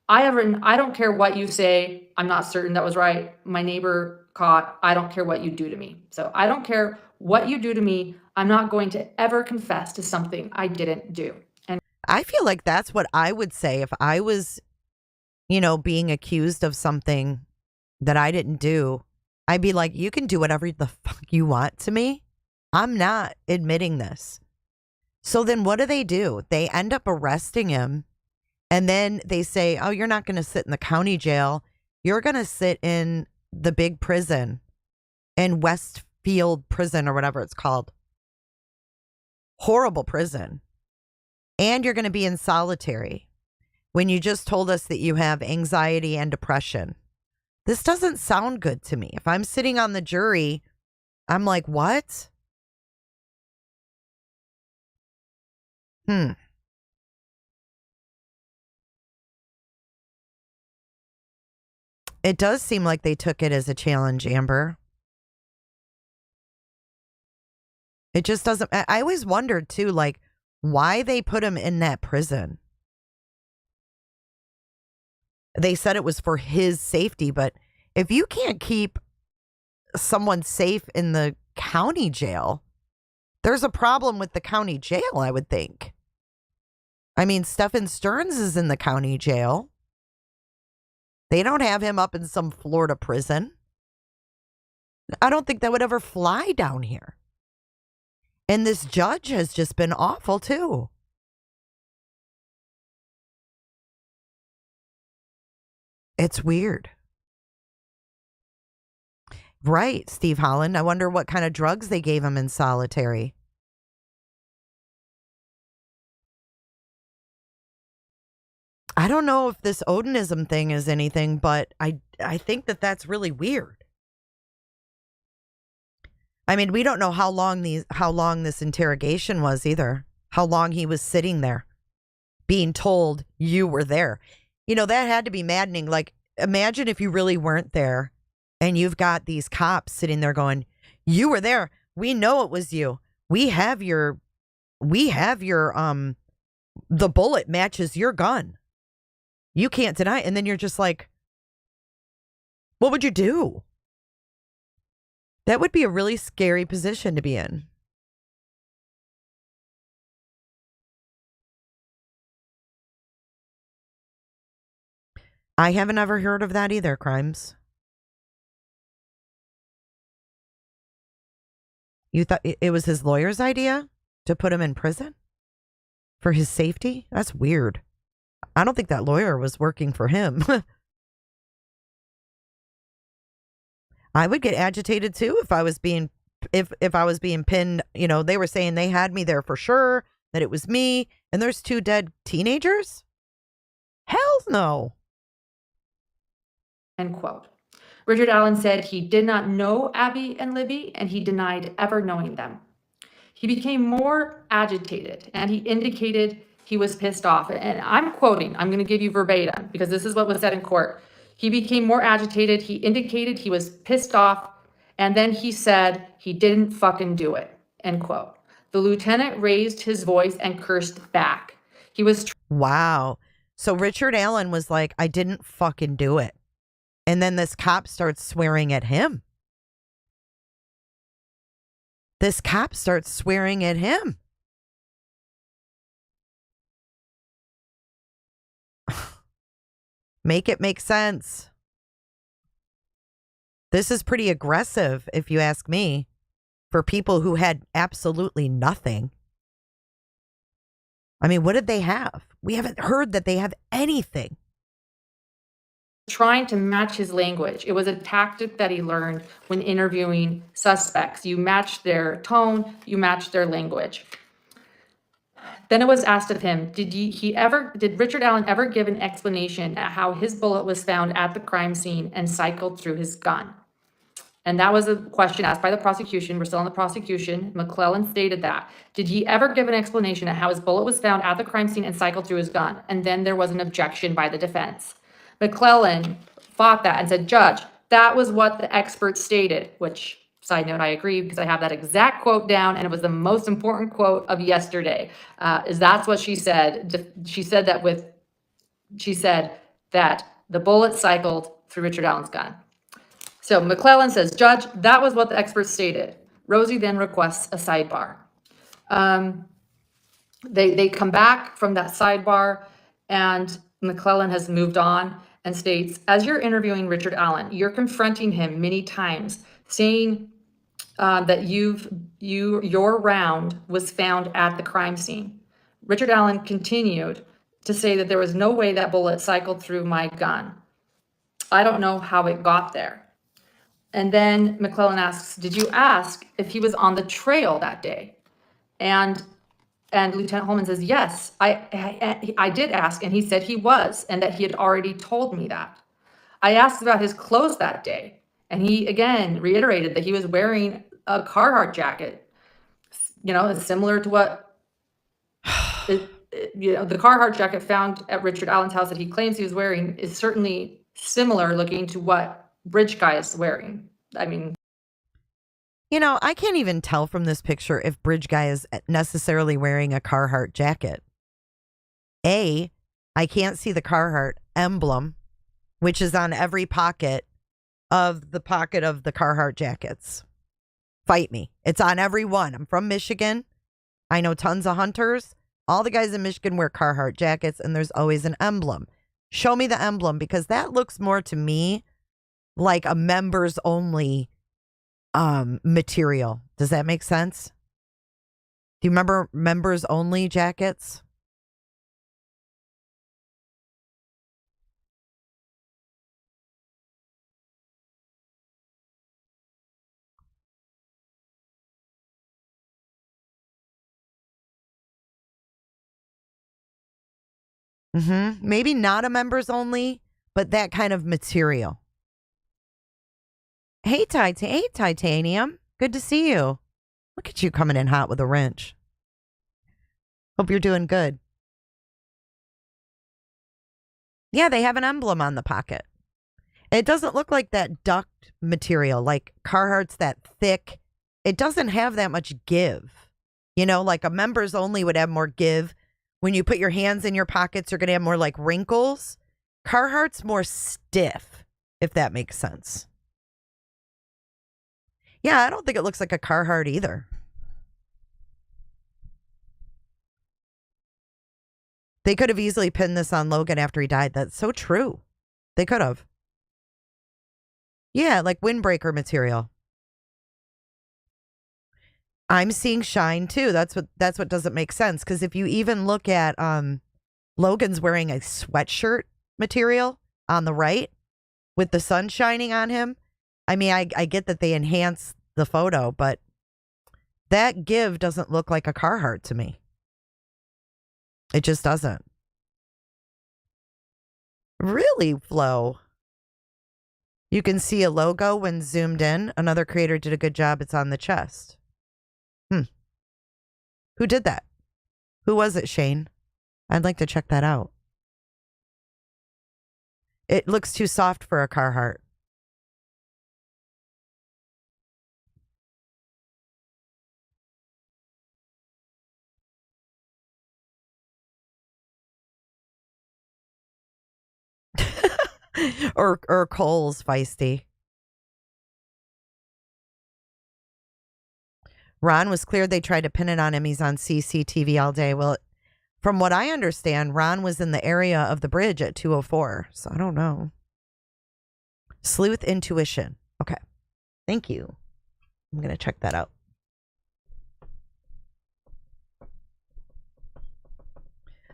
I have written, "I don't care what you say. I'm not certain that was right. My neighbor caught, I don't care what you do to me." So I don't care what you do to me. I'm not going to ever confess to something I didn't do. And I feel like that's what I would say if I was, being accused of something that I didn't do. I'd be like, you can do whatever the fuck you want to me. I'm not admitting this. So then what do? They end up arresting him. And then they say, oh, you're not going to sit in the county jail. You're going to sit in the big prison, in Westfield prison or whatever it's called. Horrible prison. And you're going to be in solitary when you just told us that you have anxiety and depression. This doesn't sound good to me. If I'm sitting on the jury, I'm like, what? It does seem like they took it as a challenge, Amber. It just doesn't. I always wondered too, like, why they put him in that prison. They said it was for his safety, but if you can't keep someone safe in the county jail, there's a problem with the county jail, I would think. I mean, Stephen Stearns is in the county jail. They don't have him up in some Florida prison. I don't think that would ever fly down here. And this judge has just been awful, too. It's weird. Right, Steve Holland. I wonder what kind of drugs they gave him in solitary. I don't know if this Odinism thing is anything, but I think that that's really weird. I mean, we don't know how long this interrogation was either. How long he was sitting there being told you were there. You know, that had to be maddening. Like, imagine if you really weren't there and you've got these cops sitting there going, you were there. We know it was you. We have your the bullet matches your gun. You can't deny it. And then you're just like, what would you do? That would be a really scary position to be in. I haven't ever heard of that either, Crimes. You thought it was his lawyer's idea to put him in prison for his safety? That's weird. I don't think that lawyer was working for him. I would get agitated too if I was being pinned. You know, they were saying they had me there for sure, that it was me, and there's 2 dead teenagers? Hell no. End quote. Richard Allen said he did not know Abby and Libby, and he denied ever knowing them. He became more agitated, and he indicated he was pissed off. And I'm quoting, I'm going to give you verbatim, because this is what was said in court. He became more agitated. He indicated he was pissed off. And then he said he didn't fucking do it. End quote. The lieutenant raised his voice and cursed back. He was. Wow. So Richard Allen was like, I didn't fucking do it. And then this cop starts swearing at him. This cop starts swearing at him. Make it make sense. This is pretty aggressive, if you ask me, for people who had absolutely nothing. I mean, what did they have? We haven't heard that they have anything. Trying to match his language. It was a tactic that he learned when interviewing suspects. You match their tone, you match their language. Then it was asked of him, did Richard Allen ever give an explanation at how his bullet was found at the crime scene and cycled through his gun? And that was a question asked by the prosecution. We're still on the prosecution. McClellan stated that. Did he ever give an explanation at how his bullet was found at the crime scene and cycled through his gun? And then there was an objection by the defense. McClellan fought that and said, Judge, that was what the expert stated, which, side note, I agree, because I have that exact quote down, and it was the most important quote of yesterday. That's what she said. She said that the bullet cycled through Richard Allen's gun. So McClellan says, Judge, that was what the expert stated. Rosie then requests a sidebar. They come back from that sidebar, and McClellan has moved on and states, as you're interviewing Richard Allen, you're confronting him many times, saying that your round was found at the crime scene. Richard Allen continued to say that there was no way that bullet cycled through my gun. I don't know how it got there. And then McClellan asks, did you ask if he was on the trail that day? And Lieutenant Holman says, yes, I did ask, and he said he was, and that he had already told me that. I asked about his clothes that day, and he again reiterated that he was wearing a Carhartt jacket, similar to what, the Carhartt jacket found at Richard Allen's house that he claims he was wearing is certainly similar looking to what Bridge Guy is wearing. I mean, you know, I can't even tell from this picture if Bridge Guy is necessarily wearing a Carhartt jacket. I can't see the Carhartt emblem, which is on every pocket of the Carhartt jackets. Fight me. It's on every one. I'm from Michigan. I know tons of hunters. All the guys in Michigan wear Carhartt jackets, and there's always an emblem. Show me the emblem, because that looks more to me like a members only material. Does that make sense? Do you remember members only jackets? Maybe not a members only, but that kind of material. Hey, Titanium. Good to see you. Look at you coming in hot with a wrench. Hope you're doing good. Yeah, they have an emblem on the pocket. It doesn't look like that duct material, like Carhartt's that thick. It doesn't have that much give. You know, like a members only would have more give. When you put your hands in your pockets, you're going to have more like wrinkles. Carhartt's more stiff, if that makes sense. Yeah, I don't think it looks like a Carhartt either. They could have easily pinned this on Logan after he died. That's so true. They could have. Yeah, like windbreaker material. I'm seeing shine too. That's what doesn't make sense. Because if you even look at Logan's wearing a sweatshirt material on the right with the sun shining on him. I mean, I get that they enhance the photo, but that give doesn't look like a Carhartt to me. It just doesn't. Really, Flo? You can see a logo when zoomed in. Another creator did a good job. It's on the chest. Who did that? Who was it, Shane? I'd like to check that out. It looks too soft for a Carhartt. or Cole's feisty. Ron was cleared. They tried to pin it on him. He's on CCTV all day. Well, from what I understand, Ron was in the area of the bridge at 2:04. So I don't know. Sleuth intuition. Okay. Thank you. I'm going to check that out.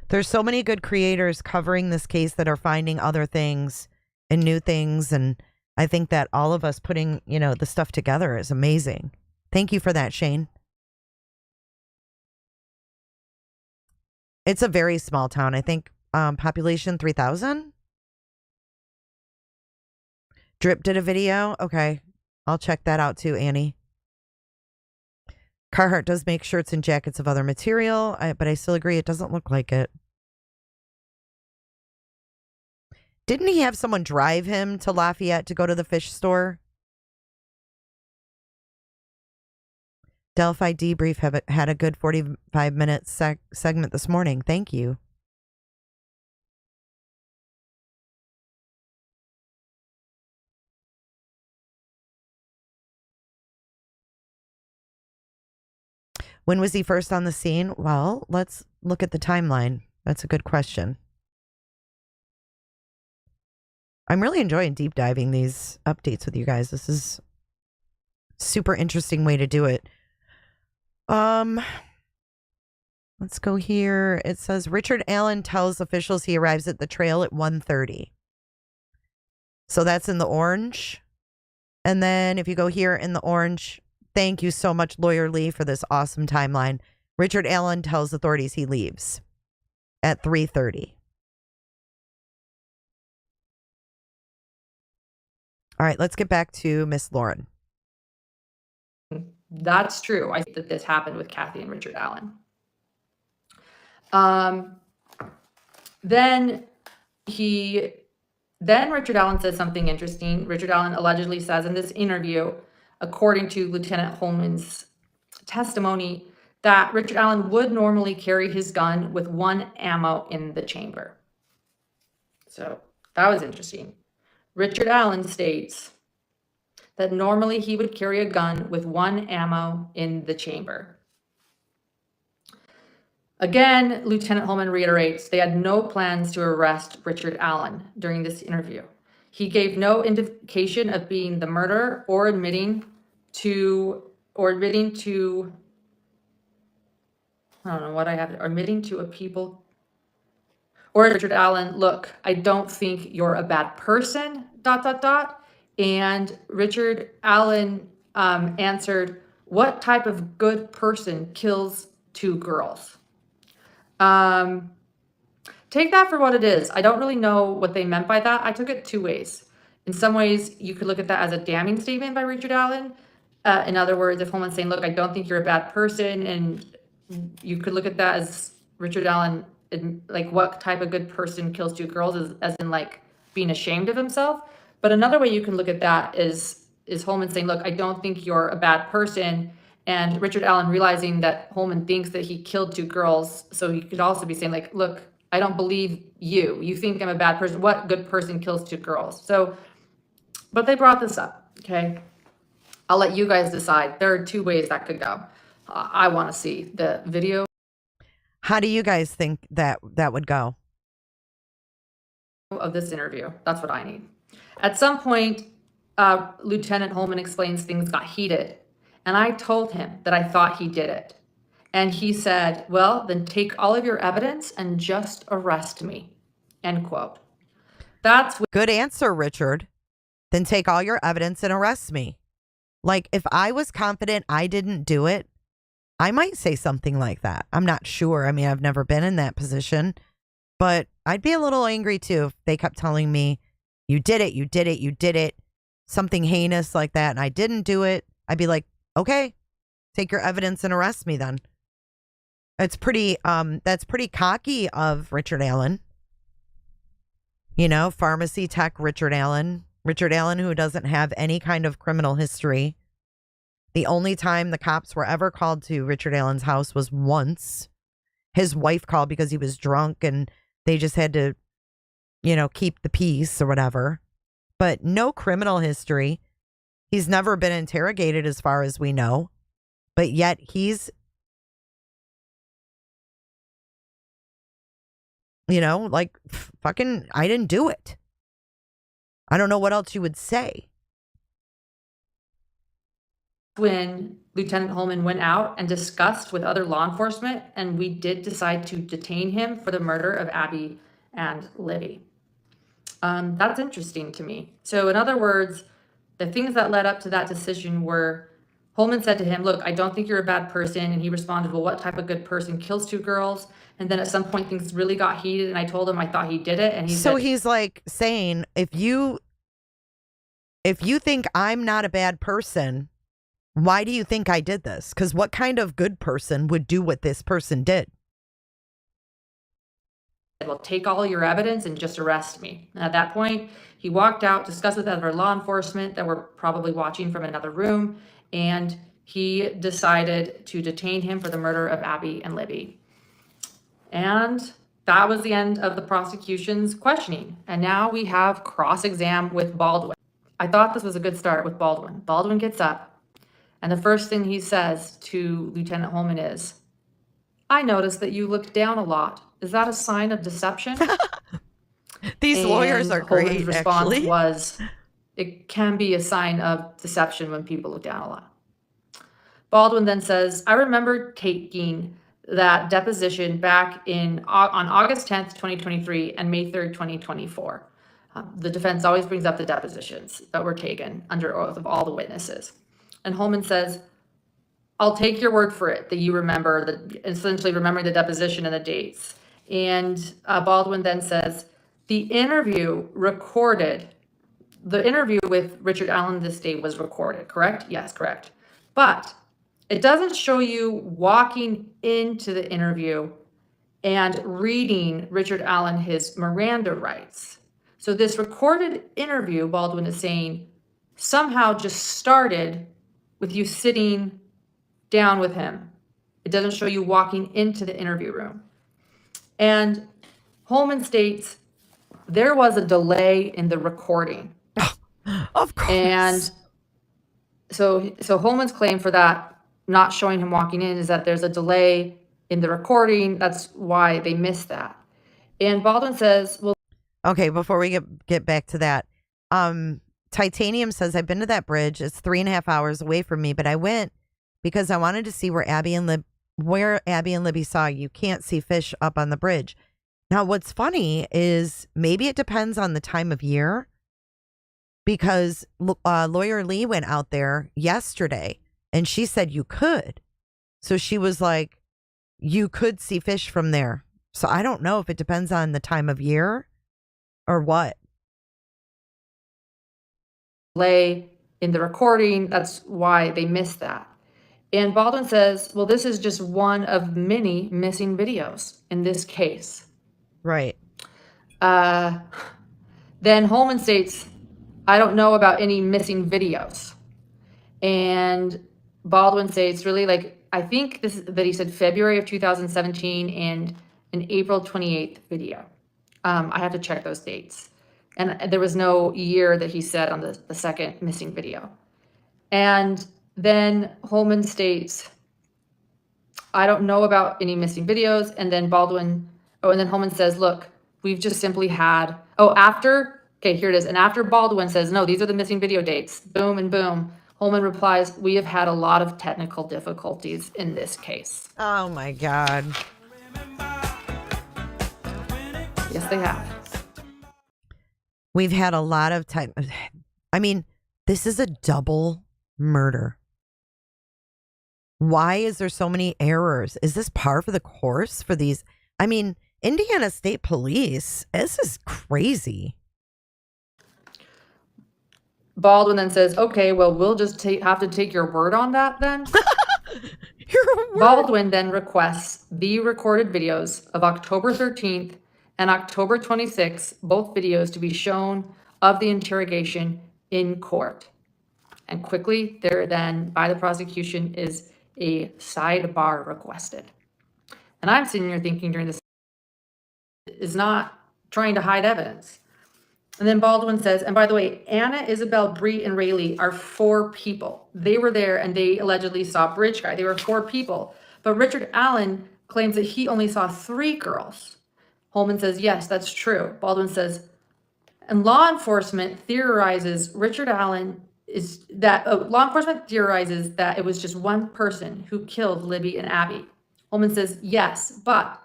There's so many good creators covering this case that are finding other things and new things. And I think that all of us putting, the stuff together is amazing. Thank you for that, Shane. It's a very small town. I think population 3,000. Drip did a video. Okay. I'll check that out too, Annie. Carhartt does make shirts and jackets of other material, but I still agree it doesn't look like it. Didn't he have someone drive him to Lafayette to go to the fish store? Delphi Debrief had a good 45-minute segment this morning. Thank you. When was he first on the scene? Well, let's look at the timeline. That's a good question. I'm really enjoying deep diving these updates with you guys. This is a super interesting way to do it. Let's go here. It says Richard Allen tells officials he arrives at the trail at 1:30. So that's in the orange. And then if you go here in the orange, thank you so much, Lawyer Lee, for this awesome timeline. Richard Allen tells authorities he leaves at 3:30. All right, let's get back to Miss Lauren. That's true. I think that this happened with Kathy and Richard Allen. Then he Then Richard Allen says something interesting. Richard Allen allegedly says in this interview, according to Lieutenant Holman's testimony, that Richard Allen would normally carry his gun with one ammo in the chamber. So that was interesting. Richard Allen states that normally he would carry a gun with one ammo in the chamber. Again, Lieutenant Holman reiterates they had no plans to arrest Richard Allen during this interview. He gave no indication of being the murderer or admitting to I don't know what I have, admitting to a people, or Richard Allen, look, I don't think you're a bad person, ... And Richard Allen answered, what type of good person kills two girls? Take that for what it is. I don't really know what they meant by that. I took it two ways. In some ways, you could look at that as a damning statement by Richard Allen. In other words, if Holman's saying, look, I don't think you're a bad person, and you could look at that as Richard Allen, like what type of good person kills two girls, as in like being ashamed of himself. But another way you can look at that is Holman saying, look, I don't think you're a bad person. And Richard Allen realizing that Holman thinks that he killed two girls. So he could also be saying like, look, I don't believe you. You think I'm a bad person. What good person kills two girls? So, but they brought this up, okay? I'll let you guys decide. There are two ways that could go. I want to see the video. How do you guys think that would go? Of this interview. That's what I need. At some point, Lieutenant Holman explains things got heated. And I told him that I thought he did it. And he said, well, then take all of your evidence and just arrest me. End quote. That's good answer, Richard. Then take all your evidence and arrest me. Like, if I was confident I didn't do it, I might say something like that. I'm not sure. I mean, I've never been in that position, but I'd be a little angry too if they kept telling me, you did it, you did it, you did it, something heinous like that, and I didn't do it. I'd be like, okay, take your evidence and arrest me then. That's pretty cocky of Richard Allen. You know, pharmacy tech Richard Allen who doesn't have any kind of criminal history. The only time the cops were ever called to Richard Allen's house was once. His wife called because he was drunk and they just had to, you know, keep the peace or whatever. But no criminal history. He's never been interrogated as far as we know. But yet he's, you know, like, fucking, I didn't do it. I don't know what else you would say. When Lieutenant Holman went out and discussed with other law enforcement, and we did decide to detain him for the murder of Abby and Libby. That's interesting to me. So in other words, the things that led up to that decision were Holman said to him, look, I don't think you're a bad person. And he responded, well, what type of good person kills two girls? And then at some point things really got heated and I told him I thought he did it. And he so said, he's like saying, if you think I'm not a bad person, why do you think I did this? Because what kind of good person would do what this person did? Well, take all your evidence and just arrest me. And at that point, he walked out, discussed with other law enforcement that were probably watching from another room, and he decided to detain him for the murder of Abby and Libby. And that was the end of the prosecution's questioning. And now we have cross-exam with Baldwin. I thought this was a good start with Baldwin. Baldwin gets up, and the first thing he says to Lieutenant Holman is, I noticed that you looked down a lot. Is that a sign of deception? These lawyers are great. Holman's response was, it can be a sign of deception when people look down a lot. Baldwin then says, I remember taking that deposition back on August 10th, 2023 and May 3rd, 2024. The defense always brings up the depositions that were taken under oath of all the witnesses. And Holman says, I'll take your word for it that you remember, essentially remembering the deposition and the dates. And Baldwin then says, the interview with Richard Allen this day was recorded, correct? Yes, correct. But it doesn't show you walking into the interview and reading Richard Allen his Miranda rights. So this recorded interview, Baldwin is saying, somehow just started with you sitting down with him. It doesn't show you walking into the interview room. And Holman states there was a delay in the recording. Of course. And so Holman's claim for that, not showing him walking in, is that there's a delay in the recording. That's why they missed that. And Baldwin says, well, okay, before we get back to that, Titanium says, I've been to that bridge. It's 3.5 hours away from me, but I went because I wanted to see where Abby and Libby saw. You can't see fish up on the bridge. Now, what's funny is maybe it depends on the time of year, because Lawyer Lee went out there yesterday and she said you could. So she was like, you could see fish from there. So I don't know if it depends on the time of year or what. Delay in the recording. That's why they missed that. And Baldwin says, well, this is just one of many missing videos in this case. Right. Then Holman states, I don't know about any missing videos. And Baldwin states, really, like, I think that he said February of 2017 and an April 28th video. I have to check those dates. And there was no year that he said on the second missing video. And then Holman states, I don't know about any missing videos. And then Holman says, look, we've just simply had, okay, here it is. And after Baldwin says, no, these are the missing video dates, boom and boom, Holman replies, we have had a lot of technical difficulties in this case. Oh my God. Yes, they have. We've had a lot of time. I mean, this is a double murder. Why is there so many errors? Is this par for the course for these? I mean, Indiana State Police, this is crazy. Baldwin then says, okay, well, we'll just have to take your word on that then. Baldwin then requests the recorded videos of October 13th and October 26th, both videos to be shown of the interrogation in court. And quickly, there then, by the prosecution, is a sidebar requested. And I'm sitting here thinking during this, is not trying to hide evidence. And then Baldwin says, and by the way, Anna, Isabel, Bree, and Rayleigh are 4 people. They were there and they allegedly saw Bridge Guy. They were 4 people. But Richard Allen claims that he only saw 3 girls. Holman says, yes, that's true. Baldwin says, and law enforcement theorizes that it was just one person who killed Libby and Abby. Holman says, yes, but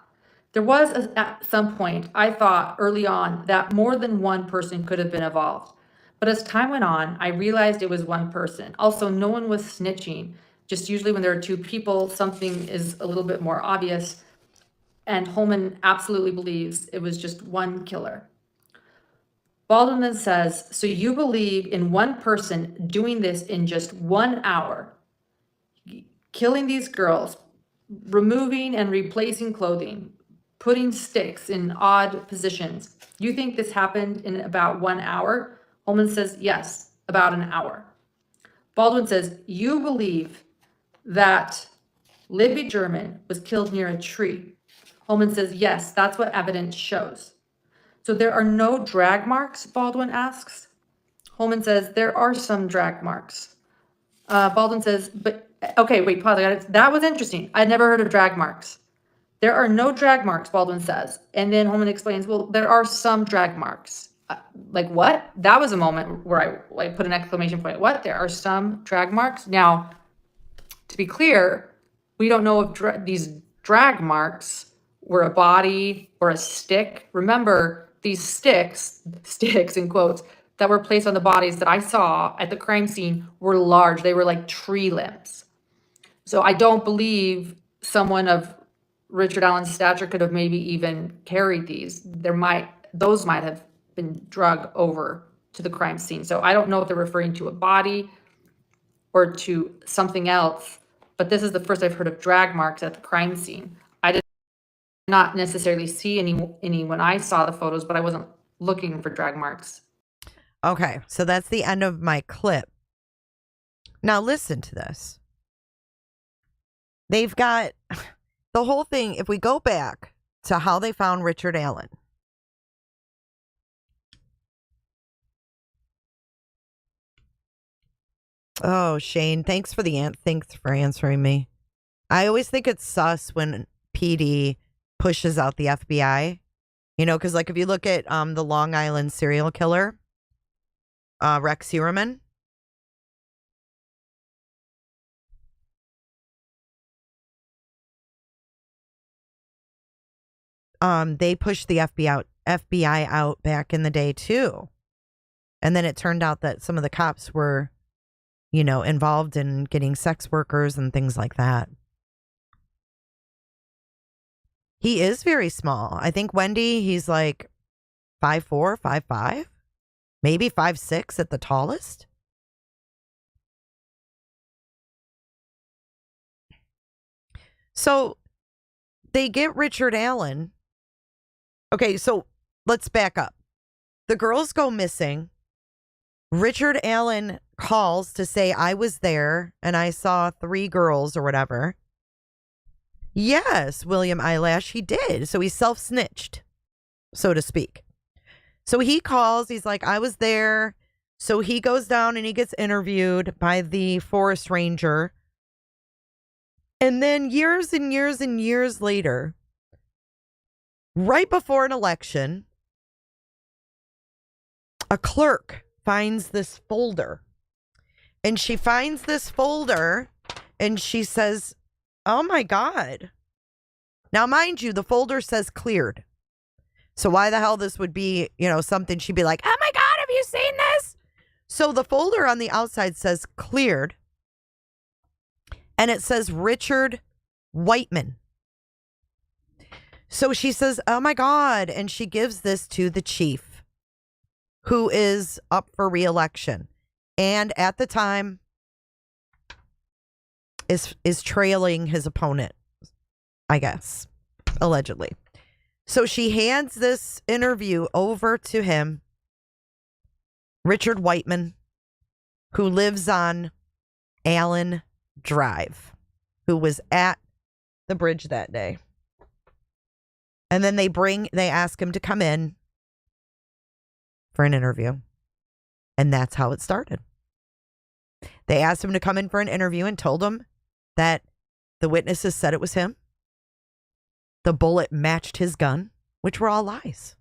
there was at some point, I thought early on, that more than one person could have been involved. But as time went on, I realized it was one person. Also, no one was snitching. Just usually when there are 2 people, something is a little bit more obvious. And Holman absolutely believes it was just one killer. Baldwin then says, so you believe in one person doing this in just 1 hour, killing these girls, removing and replacing clothing, putting sticks in odd positions. You think this happened in about 1 hour? Holman says, yes, about an hour. Baldwin says, you believe that Libby German was killed near a tree. Holman says, yes, that's what evidence shows. So there are no drag marks, Baldwin asks. Holman says, there are some drag marks. Baldwin says, but, okay, wait, pause. That was interesting. I'd never heard of drag marks. There are no drag marks, Baldwin says. And then Holman explains, well, there are some drag marks. Like what? That was a moment where I put an exclamation point. What? There are some drag marks? Now, to be clear, we don't know if these drag marks were a body or a stick. Remember, these sticks in quotes, that were placed on the bodies that I saw at the crime scene were large. They were like tree limbs. So I don't believe someone of Richard Allen's stature could have maybe even carried these. Those might have been drug over to the crime scene. So I don't know if they're referring to a body or to something else, but this is the first I've heard of drag marks at the crime scene. I did not necessarily see any when I saw the photos, but I wasn't looking for drag marks. Okay, so that's the end of my clip. Now listen to this. They've got the whole thing. If we go back to how they found Richard Allen. Oh, Shane, thanks for answering me. I always think it's sus when PD pushes out the FBI. You know, because like if you look at the Long Island serial killer, Rex Heuermann. They pushed the FBI out back in the day too. And then it turned out that some of the cops were, you know, involved in getting sex workers and things like that. He is very small. I think Wendy, he's like 5'4", 5'5", maybe 5'6" at the tallest. So they get Richard Allen. Okay, so let's back up. The girls go missing. Richard Allen calls to say, I was there and I saw 3 girls or whatever. Yes, William Eyelash, he did. So he self-snitched, so to speak. So he calls. He's like, I was there. So he goes down and he gets interviewed by the forest ranger. And then years and years and years later, right before an election, a clerk finds this folder. And she finds this folder and she says, oh my God. Now, mind you, the folder says cleared. So why the hell this would be, you know, something she'd be like, oh my God, have you seen this? So the folder on the outside says cleared. And it says Richard Whiteman. So she says, oh my God. And she gives this to the chief, who is up for re-election. And at the time is trailing his opponent, I guess, allegedly. So she hands this interview over to him, Richard Whiteman, who lives on Allen Drive, who was at the bridge that day. And then they ask him to come in for an interview. And that's how it started. They asked him to come in for an interview and told him that the witnesses said it was him. The bullet matched his gun, which were all lies.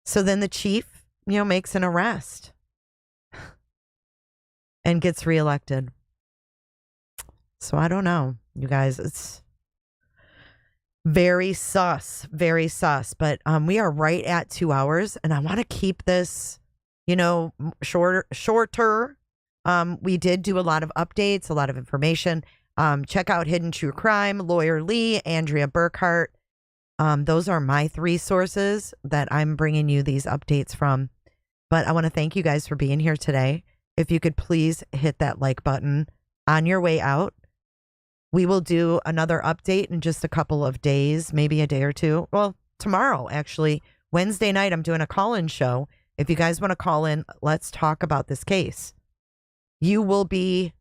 So then the chief, you know, makes an arrest and gets reelected. So I don't know, you guys, it's very sus, but we are right at 2 hours and I want to keep this, you know, shorter. We did do a lot of updates, a lot of information. Check out Hidden True Crime, Lawyer Lee, Andrea Burkhart. Those are my 3 sources that I'm bringing you these updates from. But I want to thank you guys for being here today. If you could please hit that like button on your way out. We will do another update in just a couple of days, maybe a day or 2. Well, tomorrow, actually. Wednesday night, I'm doing a call-in show. If you guys want to call in, let's talk about this case. You will be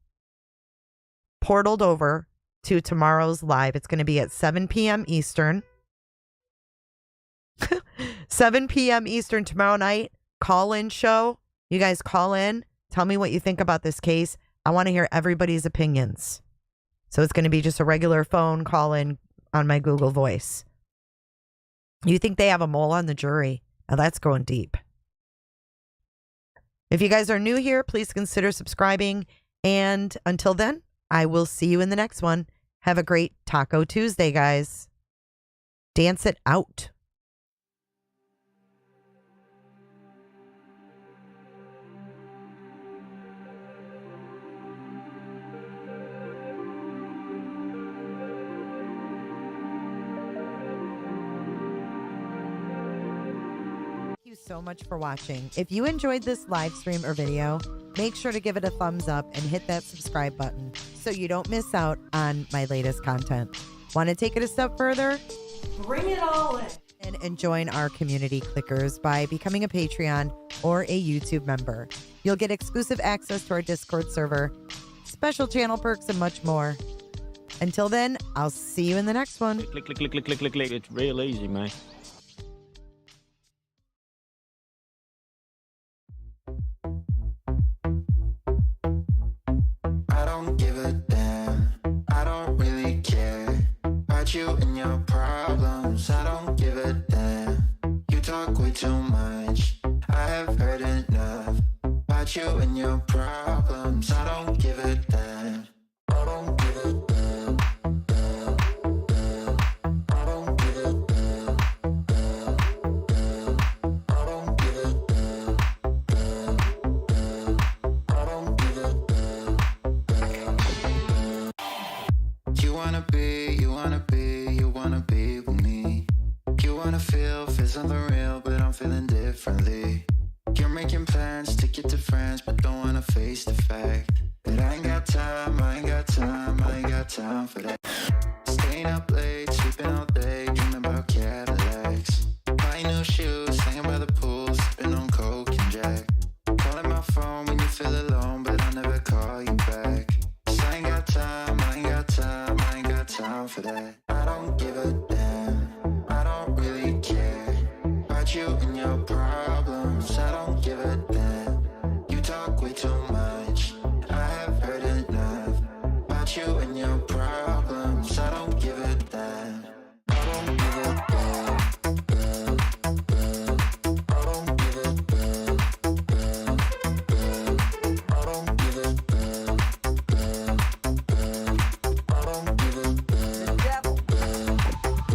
portaled over to tomorrow's live. It's going to be at 7 p.m. Eastern. 7 p.m. Eastern tomorrow night. Call-in show. You guys call in. Tell me what you think about this case. I want to hear everybody's opinions. So it's going to be just a regular phone call-in on my Google Voice. You think they have a mole on the jury? Now that's going deep. If you guys are new here, please consider subscribing. And until then, I will see you in the next one. Have a great Taco Tuesday, guys. Dance it out. So much for watching. If you enjoyed this live stream or video, make sure to give it a thumbs up and hit that subscribe button so you don't miss out on my latest content. Want to take it a step further? Bring it all in. And join our community clickers by becoming a Patreon or a YouTube member. You'll get exclusive access to our Discord server, special channel perks, and much more. Until then, I'll see you in the next one. Click, click, click, click, click, click, click. It's real easy, man. I don't give a damn. I don't really care about you and your problems. I don't give a damn. You talk way too much. I have heard enough about you and your problems. I don't give a damn. I don't give a damn. I don't give a damn. I don't give a damn. I don't give a damn. You wanna be with me. You wanna feel something real, but I'm feeling differently. You're making plans to get to friends, but don't wanna face the fact that I ain't got time, I ain't got time, I ain't got time for that. Staying up late, sleeping all day, dreaming about Cadillacs. Buying new shoes, hanging by the pool, sipping on Coke and Jack. Calling my phone when you feel alone, but I'll never call you back. 'Cause I ain't got time, I ain't got time, I ain't got time for that. I don't give a damn, I don't really care about you and your problems. I don't give a damn. You talk way too much. I have heard enough about you and your problems. I don't give a damn. I don't give a damn. I don't give a damn. I don't give a damn. I don't give a damn. The devil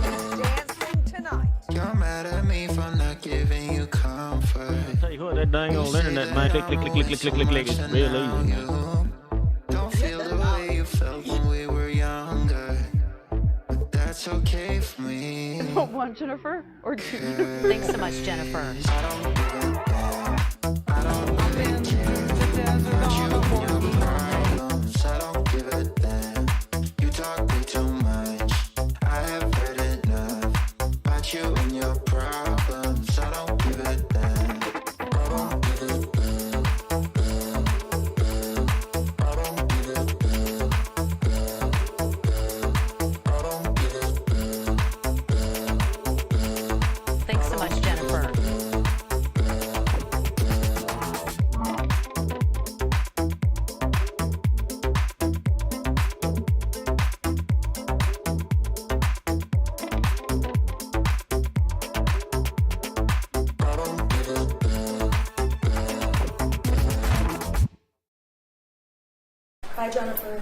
is dancing tonight. You're mad at me for not giving you comfort. Tell you what, that dang old internet, man. Click, click, click, click, click, click, click, click. It's real easy, man. Don't feel the way you felt when we were younger, but that's okay for me. One Jennifer or two Jennifer? Thanks so much, Jennifer. I don't give a damn. I don't really care about you and your problems. I don't give a damn. You talk way too much. I have heard enough about you and your problems. I don't give a damn. I don't give a damn. I don't give a damn. I don't give a damn. Thanks so much, Jennifer. Bye, Jennifer.